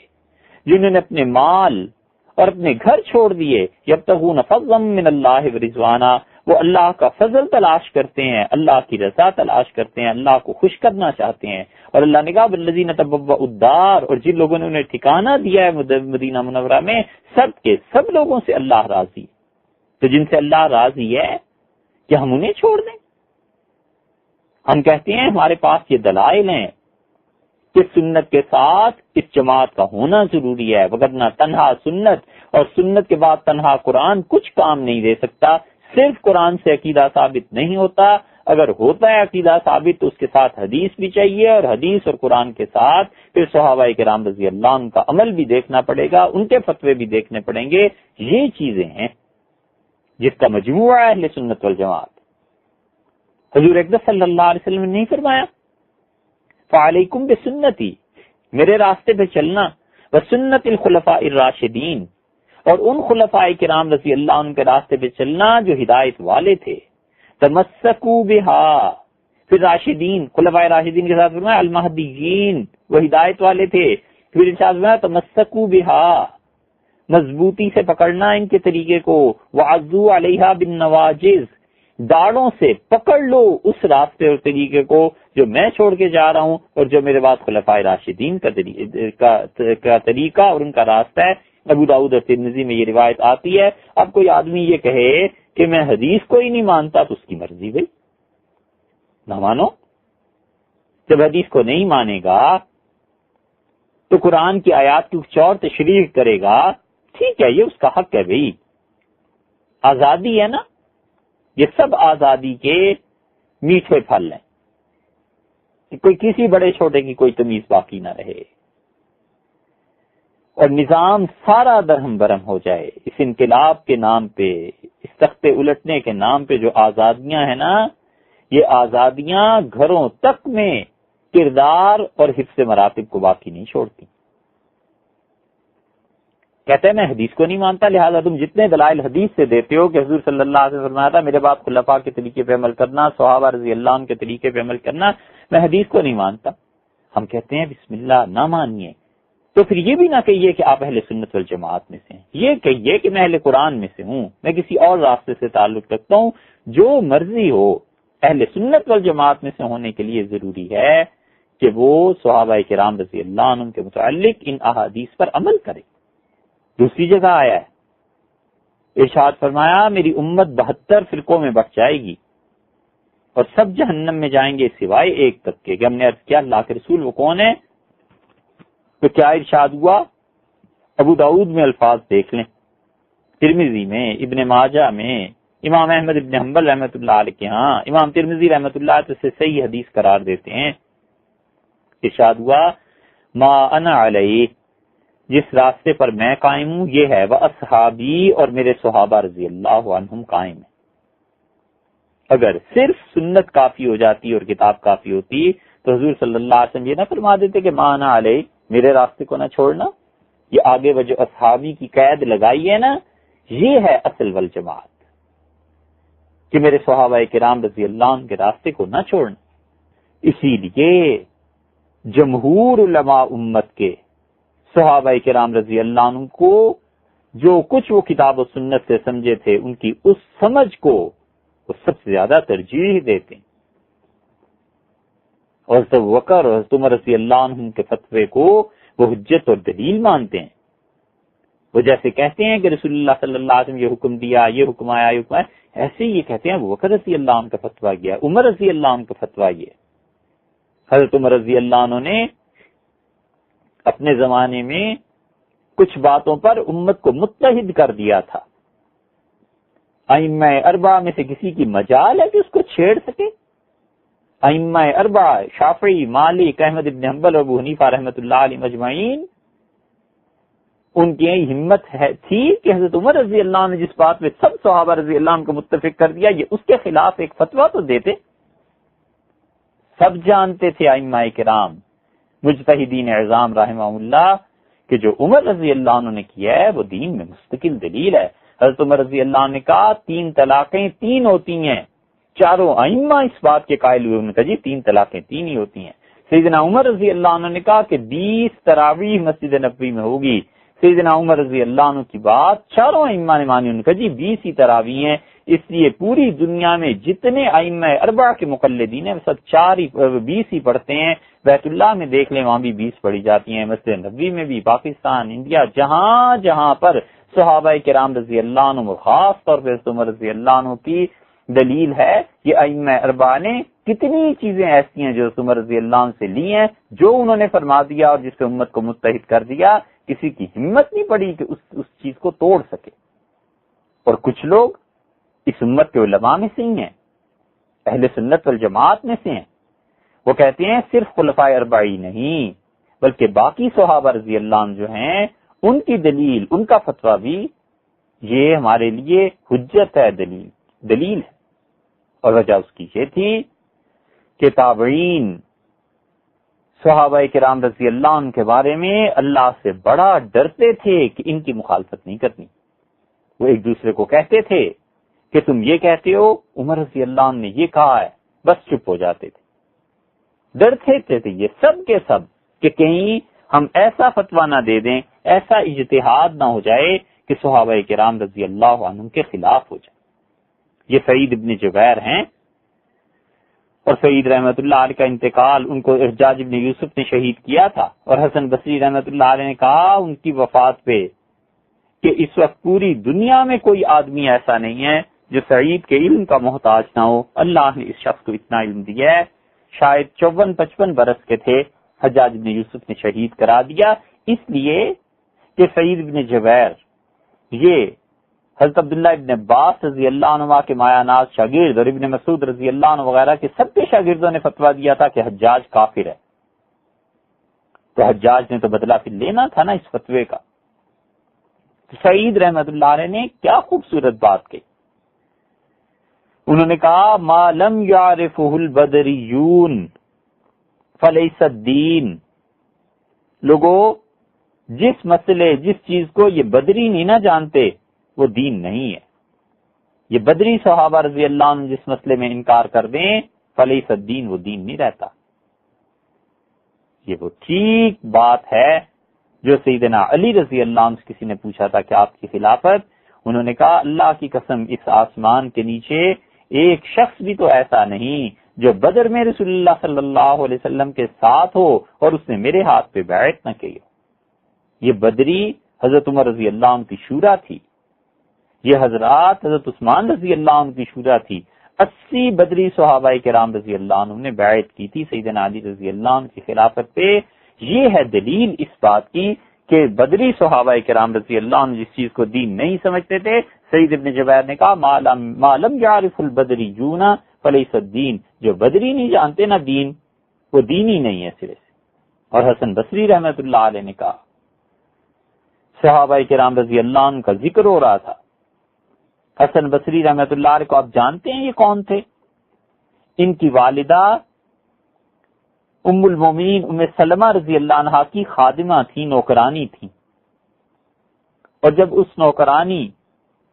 A: جنہوں نے اپنے مال اور اپنے گھر چھوڑ دیے، یبتغون فضلا من اللہ ورضوانا، وہ اللہ کا فضل تلاش کرتے ہیں، اللہ کی رضا تلاش کرتے ہیں، اللہ کو خوش کرنا چاہتے ہیں. اور اللہ نے کہا والذین تبوؤا الدار، اور جن لوگوں نے انہیں ٹھکانہ دیا ہے مدینہ منورہ میں، سب کے سب لوگوں سے اللہ راضی. تو جن سے اللہ راضی ہے کہ ہم انہیں چھوڑ دیں؟ ہم کہتے ہیں ہمارے پاس یہ دلائل ہیں کہ سنت کے ساتھ اس جماعت کا ہونا ضروری ہے، وگرنہ تنہا سنت اور سنت کے بعد تنہا قرآن کچھ کام نہیں دے سکتا. صرف قرآن سے عقیدہ ثابت نہیں ہوتا، اگر ہوتا ہے عقیدہ ثابت تو اس کے ساتھ حدیث بھی چاہیے، اور حدیث اور قرآن کے ساتھ پھر صحابہ کرام رضی اللہ عنہ کا عمل بھی دیکھنا پڑے گا، ان کے فتوے بھی دیکھنے پڑیں گے. یہ چیزیں ہیں جس کا مجموعہ ہے اہل سنت والجماعت. حضور اقدس صلی اللہ علیہ وسلم نے نہیں فرمایا فعلیکم بسنتی، میرے راستے پہ چلنا، وسنت الخلفاء الراشدین، اور ان خلفاء کرام رضی اللہ عنہ کے راستے پہ چلنا جو ہدایت والے تھے. تمسکوا بہا، پھر راشدین، خلفاء راشدین کے ساتھ فرمایا المہدیین، وہ ہدایت والے تھے. پھر ارشاد فرمایا تمسکوا بہا، مضبوطی سے پکڑنا ان کے طریقے کو. وعضوا علیہا بالنواجذ، داڑوں سے پکڑ لو اس راستے اور طریقے کو جو میں چھوڑ کے جا رہا ہوں اور جو میرے بعد خلفاء راشدین کا طریقہ اور ان کا راستہ ہے. ابو داؤد اور ترمذی میں یہ روایت آتی ہے. اب کوئی آدمی یہ کہے کہ میں حدیث کو ہی نہیں مانتا تو اس کی مرضی بھائی، نہ مانو. جب حدیث کو نہیں مانے گا تو قرآن کی آیات کی کچھ اور تشریح کرے گا، ٹھیک ہے، یہ اس کا حق ہے بھائی، آزادی ہے نا. یہ سب آزادی کے میٹھے پھل ہیں کہ کوئی کسی بڑے چھوٹے کی کوئی تمیز باقی نہ رہے اور نظام سارا درہم برہم ہو جائے. اس انقلاب کے نام پہ، اس تختے الٹنے کے نام پہ جو آزادیاں ہیں نا، یہ آزادیاں گھروں تک میں کردار اور حفظ مراتب کو باقی نہیں چھوڑتی. کہتے ہیں میں حدیث کو نہیں مانتا، لہذا تم جتنے دلائل حدیث سے دیتے ہو کہ حضور صلی اللہ علیہ وسلم فرمایا تھا میرے بعد خلفاء کے طریقے پہ عمل کرنا، صحابہ رضی اللہ عنہ کے طریقے پہ عمل کرنا، میں حدیث کو نہیں مانتا. ہم کہتے ہیں بسم اللہ، نہ مانیے. تو پھر یہ بھی نہ کہیے کہ آپ اہل سنت والجماعت میں سے ہیں، یہ کہیے کہ میں اہل قرآن میں سے ہوں، میں کسی اور راستے سے تعلق رکھتا ہوں. جو مرضی ہو، اہل سنت والجماعت میں سے ہونے کے لیے ضروری ہے کہ وہ صحابہ کرام رضی اللہ عنہ کے متعلق ان احادیث پر عمل کرے. دوسری جگہ آیا ہے، ارشاد فرمایا میری امت 72 فرقوں میں بٹ جائے گی اور سب جہنم میں جائیں گے سوائے ایک طبقے کے. ہم نے عرض کیا اللہ کے رسول وہ کون ہے؟ تو کیا ارشاد ہوا؟ ابو داؤد میں الفاظ دیکھ لیں، ترمذی میں، ابن ماجہ میں، امام احمد ابن حنبل رحمۃ اللہ علیہ کے ہاں، امام ترمذی رحمۃ اللہ علیہ سے صحیح حدیث قرار دیتے ہیں. ارشاد ہوا ما انا علیہ، جس راستے پر میں قائم ہوں یہ ہے، واصحابی، اور میرے صحابہ رضی اللہ عنہم قائم ہیں. اگر صرف سنت کافی ہو جاتی اور کتاب کافی ہوتی تو حضور صلی اللہ علیہ وسلم یہ نہ فرما دیتے کہ ما انا علیہ، میرے راستے کو نہ چھوڑنا. یہ آگے وہ جو اصحابی کی قید لگائی ہے نا، یہ ہے اصل والجماعت، کہ میرے صحابہ کرام رضی اللہ عنہ کے راستے کو نہ چھوڑنا. اسی لیے جمہور علماء امت کے صحابہ کرام رضی اللہ عنہ کو جو کچھ وہ کتاب و سنت سے سمجھے تھے، ان کی اس سمجھ کو وہ سب سے زیادہ ترجیح دیتے ہیں. اور حضرت ابوبکر اور حضرت عمر رضی اللہ عنہ کے فتوے کو وہ حجت اور دلیل مانتے ہیں. وہ جیسے کہتے ہیں کہ رسول اللہ صلی اللہ علیہ وسلم یہ حکم دیا، یہ حکم آیا، یہ حکم آیا، ایسے ہی یہ کہتے ہیں ابوبکر رضی اللہ عنہ کا فتویٰ یہ، عمر رضی اللہ عنہ کا فتویٰ یہ. حضرت عمر رضی اللہ عنہ نے اپنے زمانے میں کچھ باتوں پر امت کو متحد کر دیا تھا. ائمہ اربعہ میں سے کسی کی مجال ہے کہ اس کو چھیڑ سکے؟ ائمہ اربعہ شافعی، مالک، احمد ابن حنبل اور ابو حنیفہ رحمۃ اللہ علیہ مجمعین، ان کی ہمت تھی کہ حضرت عمر رضی اللہ عنہ نے جس بات میں سب صحابہ رضی اللہ عنہ کو متفق کر دیا، یہ اس کے خلاف ایک فتویٰ تو دیتے. سب جانتے تھے ائمہ کرام مجتہدین اعظام رحمہ اللہ کہ جو عمر رضی اللہ عنہ نے کیا ہے وہ دین میں مستقل دلیل ہے. حضرت عمر رضی اللہ عنہ نے کہا 3 طلاقیں 3 ہوتی ہیں. چاروں ائمہ اس بات کے قائل ہوئے، انہوں نے کہا جی 3 طلاقیں 3 ہی ہوتی ہیں. سیدنا عمر رضی اللہ عنہ نے کہا کہ 20 تراویح مسجد نبوی میں ہوگی. سیدنا عمر رضی اللہ عنہ کی بات چاروں ائمہ نے مانی. ان کا جی 20 ہی تراویح ہیں، اس لیے پوری دنیا میں جتنے ائمہ اربعہ کے مقلدین ہیں سب 20 ہی پڑھتے ہیں. بیت اللہ میں دیکھ لیں وہاں بھی 20 پڑھی جاتی ہیں، مسجد نبوی میں بھی، پاکستان، انڈیا، جہاں جہاں پر صحابہ کرام رضی اللہ عنہ، خاص طور پہ عمر رضی اللہ عنہ کی دلیل ہے. یہ ائمہ اربعہ نے کتنی چیزیں ایسی ہیں جو عمر رضی اللہ عنہ سے لی ہیں، جو انہوں نے فرما دیا اور جس سے امت کو متحد کر دیا. کسی کی ہمت نہیں پڑی کہ اس چیز کو توڑ سکے. اور کچھ لوگ اس امت کے علماء میں سے ہی ہیں، اہل سنت والجماعت میں سے ہیں. وہ کہتے ہیں صرف خلفائے اربعہ نہیں بلکہ باقی صحابہ رضی اللہ عنہ جو ہیں ان کی دلیل، ان کا فتویٰ بھی یہ ہمارے لیے حجت ہے، دلیل ہے. اور وجہ اس کی یہ تھی کہ تابعین صحابہ کرام رضی اللہ عنہ کے بارے میں اللہ سے بڑا ڈرتے تھے کہ ان کی مخالفت نہیں کرنی. وہ ایک دوسرے کو کہتے تھے کہ تم یہ کہتے ہو، عمر رضی اللہ عنہ نے یہ کہا ہے، بس چپ ہو جاتے تھے. ڈرتے تھے یہ سب کے سب کہ کہیں ہم ایسا فتویٰ نہ دے دیں، ایسا اجتہاد نہ ہو جائے کہ صحابہ کرام رضی اللہ عنہ کے خلاف ہو جائے. یہ سعید ابن جبیر ہیں، اور سعید رحمت اللہ علیہ کا انتقال ان کو حجاج ابن یوسف نے شہید کیا تھا. اور حسن بصری رحمت اللہ علیہ نے کہا ان کی وفات پہ کہ اس وقت پوری دنیا میں کوئی آدمی ایسا نہیں ہے جو سعید کے علم کا محتاج نہ ہو. اللہ نے اس شخص کو اتنا علم دیا ہے. شاید 54-55 برس کے تھے، حجاج ابن یوسف نے شہید کرا دیا، اس لیے کہ سعید ابن جبیر یہ حضرت عبداللہ ابن عباس رضی اللہ عنہ کے مایا ناز شاگرد اور ابن مسعود رضی اللہ عنہ وغیرہ کے سب کے شاگردوں نے فتویٰ دیا تھا کہ حجاج کافر ہے. تو حجاج نے تو بدلہ پھر لینا تھا نا اس فتوے کا. سعید رحمت اللہ علیہ نے کیا خوبصورت بات کہی. انہوں نے کہا ما لم یعرفہ البدریون فلیس الدین. لوگوں جس مسئلے، جس چیز کو یہ بدری نہیں نہ جانتے وہ دین نہیں ہے. یہ بدری صحابہ رضی اللہ عنہ جس مسئلے میں انکار کر دیں فلیس الدین، وہ دین نہیں رہتا. یہ وہ ٹھیک بات ہے جو سیدنا علی رضی اللہ عنہ سے کسی نے پوچھا تھا کہ آپ کی خلافت، انہوں نے کہا اللہ کی قسم اس آسمان کے نیچے ایک شخص بھی تو ایسا نہیں جو بدر میں رسول اللہ صلی اللہ علیہ وسلم کے ساتھ ہو اور اس نے میرے ہاتھ پہ بیعت نہ کی ہو. یہ بدری حضرت عمر رضی اللہ عنہ کی شورا تھی، یہ حضرات حضرت عثمان رضی اللہ عنہ کی شورا تھی. 80 بدری صحابہ کرام رضی اللہ عنہ نے بیعت کی تھی سیدنا علی رضی اللہ عنہ کی خلافت پہ. یہ ہے دلیل اس بات کی کہ بدری صحابہ کرام رضی اللہ عنہ جس چیز کو دین نہیں سمجھتے تھے. سعید ابن جبیر نے کہا معلم یعرف البدریون فلیس الدین، جو بدری نہیں جانتے نا دین، وہ دین ہی نہیں ہے سرے سے. اور حسن بصری رحمت اللہ علیہ نے کہا صحابہ کرام رضی اللہ عنہ کا ذکر ہو رہا تھا. حسن بصری رحمت اللہ علیہ کو آپ جانتے ہیں یہ کون تھے؟ ان کی والدہ ام المومنین ام سلمہ رضی اللہ عنہا کی خادمہ تھی، نوکرانی تھی. اور جب اس نوکرانی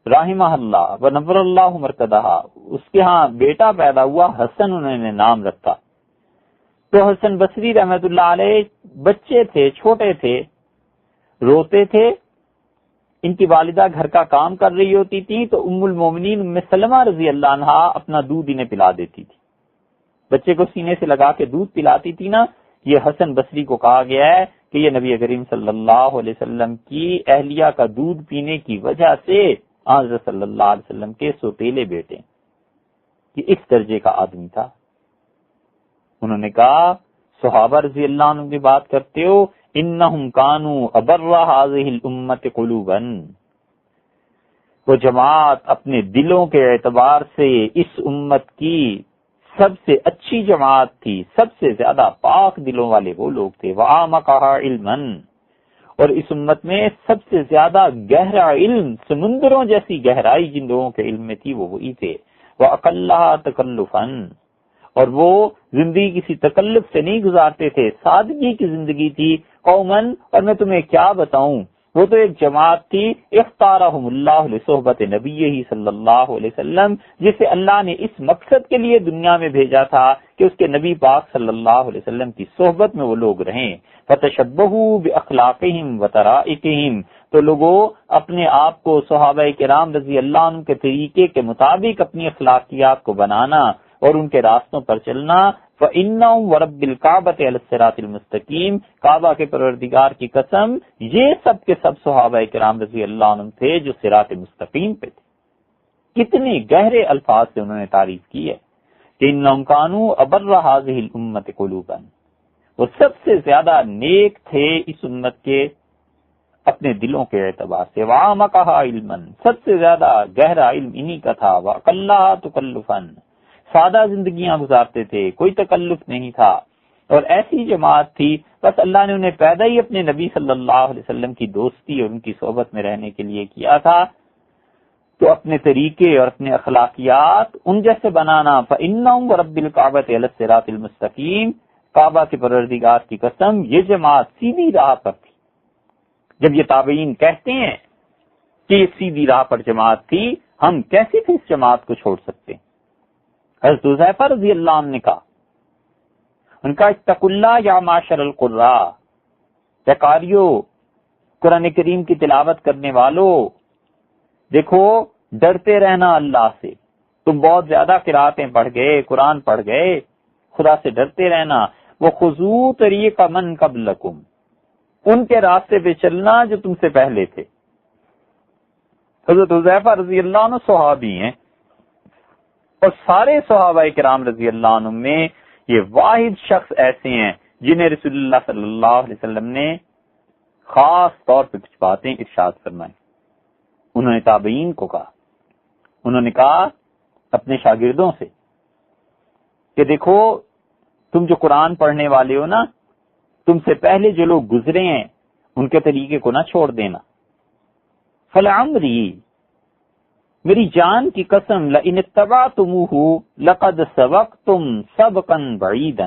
A: رحمہ اللہ و نور اللہ مرکزہ اس کے ہاں بیٹا پیدا ہوا، حسن انہوں نے نام رکھا. تو حسن بصری رحمت اللہ علیہ بچے تھے، چھوٹے تھے، روتے تھے. ان کی والدہ گھر کا کام کر رہی ہوتی تھی تو ام المومنین ام سلمہ رضی اللہ عنہا اپنا دودھ انہیں پلا دیتی تھی. بچے کو سینے سے لگا کے دودھ پلاتی تھی نا. یہ حسن بصری کو کہا گیا ہے کہ یہ نبی کریم صلی اللہ علیہ وسلم کی اہلیہ کا دودھ پینے کی وجہ سے حضرت صلی اللہ علیہ وسلم کے سوتیلے بیٹے، یہ اس درجے کا آدمی تھا. انہوں نے کہا صحابہ رضی اللہ عنہ کی بات کرتے ہو، انہم کانوا ابر هذه الامه قلوبا، وہ جماعت اپنے دلوں کے اعتبار سے اس امت کی سب سے اچھی جماعت تھی، سب سے زیادہ پاک دلوں والے وہ لوگ تھے. وَعَامَقَهَا عِلْمًا، اور اس امت میں سب سے زیادہ گہرا علم، سمندروں جیسی گہرائی جن لوگوں کے علم میں تھی وہ وہی تھے. وَأَقَلَّهَا تَكَلُّفًا، اور وہ زندگی کسی تکلف سے نہیں گزارتے تھے، سادگی کی زندگی تھی. قومن، اور میں تمہیں کیا بتاؤں، وہ تو ایک جماعت تھی اختارہم اللہ لصحبت نبی صلی اللہ علیہ وسلم، جسے اللہ نے اس مقصد کے لیے دنیا میں بھیجا تھا کہ اس کے نبی پاک صلی اللہ علیہ وسلم کی صحبت میں وہ لوگ رہیں۔ فتشبہوا باخلاقہم وطرائقہم، تو لوگوں اپنے آپ کو صحابہ کرام رضی اللہ عنہ کے طریقے کے مطابق اپنی اخلاقیات کو بنانا اور ان کے راستوں پر چلنا۔ فَإِنَّهُمْ وَرَبِّ الْكَعْبَةِ عَلَى الصِّرَاطِ الْمُسْتَقِيمِ، کعبہ کے پروردگار کی قسم، یہ سب کے سب صحابہ کرام رضی اللہ عنہ تھے جو صراط مستقیم پہ تھے۔ کتنے گہرے الفاظ سے انہوں نے تعریف کی ہے کہ إِنَّهُمْ كَانُوا أَبَرَّ هَذِهِ الْأُمَّةِ قُلُوبًا، وہ سب سے زیادہ نیک تھے اس امت کے اپنے دلوں کے اعتبار سے، وَعَمَقَهَا عِلْمًا، سب سے زیادہ گہرا علم انہی کا تھا، وَأَقَلَّهَا تَكَلُّفًا، سادہ زندگیاں گزارتے تھے، کوئی تکلف نہیں تھا، اور ایسی جماعت تھی بس اللہ نے انہیں پیدا ہی اپنے نبی صلی اللہ علیہ وسلم کی دوستی اور ان کی صحبت میں رہنے کے لیے کیا تھا، تو اپنے طریقے اور اپنے اخلاقیات ان جیسے بنانا۔ فَإِنَّهُمْ وَرَبِّ الْكَعْبَةِ عَلَى الصِّرَاطِ الْمُسْتَقِيمِ، کعبہ کے پروردگار کی قسم یہ جماعت سیدھی راہ پر تھی۔ جب یہ تابعین کہتے ہیں کہ یہ سیدھی راہ پر جماعت تھی، ہم کیسے پھر اس جماعت کو چھوڑ سکتے ہیں؟ حضرت حذیفہ رضی اللہ عنہ نے کہا، ان کا اتقوا اللہ یا معاشر القراء، اے قاریو، قرآن کریم کی تلاوت کرنے والو، دیکھو ڈرتے رہنا اللہ سے، تم بہت زیادہ قراتیں پڑھ گئے، قرآن پڑھ گئے، خدا سے ڈرتے رہنا۔ وَخُذُوا طَرِيقَ مَنْ قَبْلَكُمْ، ان کے راستے پہ چلنا جو تم سے پہلے تھے۔ حضرت حذیفہ رضی اللہ عنہ صحابی ہیں، اور سارے صحابہ کرام رضی اللہ عنہ میں یہ واحد شخص ایسے ہیں جنہیں رسول اللہ صلی اللہ علیہ وسلم نے خاص طور پہ کچھ باتیں ارشاد فرمائیں۔ انہوں نے تابعین کو کہا، انہوں نے کہا اپنے شاگردوں سے کہ دیکھو تم جو قرآن پڑھنے والے ہو نا، تم سے پہلے جو لوگ گزرے ہیں ان کے طریقے کو نہ چھوڑ دینا۔ فلعمری، میری جان کی قسم، لئن اتبعتموہ لقد سبقتم سبقا بعیدا،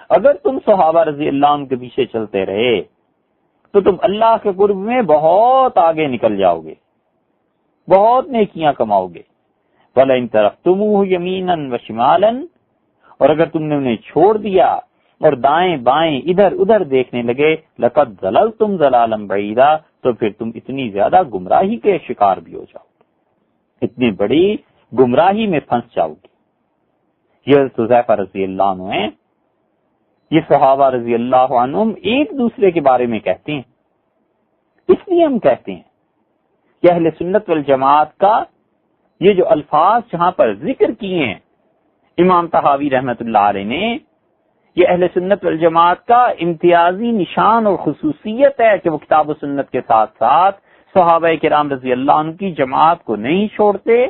A: اگر تم صحابہ رضی اللہ عنہ کے پیچھے چلتے رہے تو تم اللہ کے قرب میں بہت آگے نکل جاؤ گے، بہت نیکیاں کماؤ گے۔ وَلَئِن تَرَكْتُمُوهُ يَمِينًا وَشِمَالًا، اور اگر تم نے انہیں چھوڑ دیا اور دائیں بائیں ادھر ادھر دیکھنے لگے، لَقَدْ ضَلَلْتُمْ ضَلَالًا بَعِيدًا، تو پھر تم اتنی زیادہ گمراہی کے شکار بھی ہو جاؤ، اتنی بڑی گمراہی میں پھنس جاؤ گی۔ یہ حذیفہ رضی اللہ عنہ ہیں، یہ صحابہ رضی اللہ عنہم ایک دوسرے کے بارے میں کہتے ہیں، اس لیے ہم کہتے ہیں کہ اہل سنت والجماعت کا یہ جو الفاظ جہاں پر ذکر کیے ہیں امام طحاوی رحمت اللہ علیہ نے، یہ اہل سنت والجماعت کا امتیازی نشان اور خصوصیت ہے کہ وہ کتاب و سنت کے ساتھ ساتھ صحابہ کرام رضی اللہ عنہ کی جماعت کو نہیں چھوڑتے،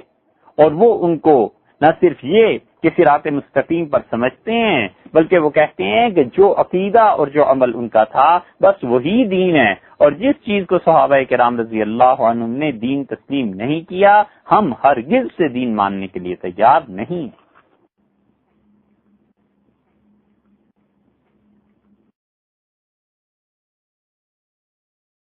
A: اور وہ ان کو نہ صرف یہ کہ صراط مستقیم پر سمجھتے ہیں، بلکہ وہ کہتے ہیں کہ جو عقیدہ اور جو عمل ان کا تھا بس وہی دین ہے، اور جس چیز کو صحابہ کرام رضی اللہ عنہ نے دین تسلیم نہیں کیا، ہم ہرگز سے دین ماننے کے لیے تیار نہیں ہیں۔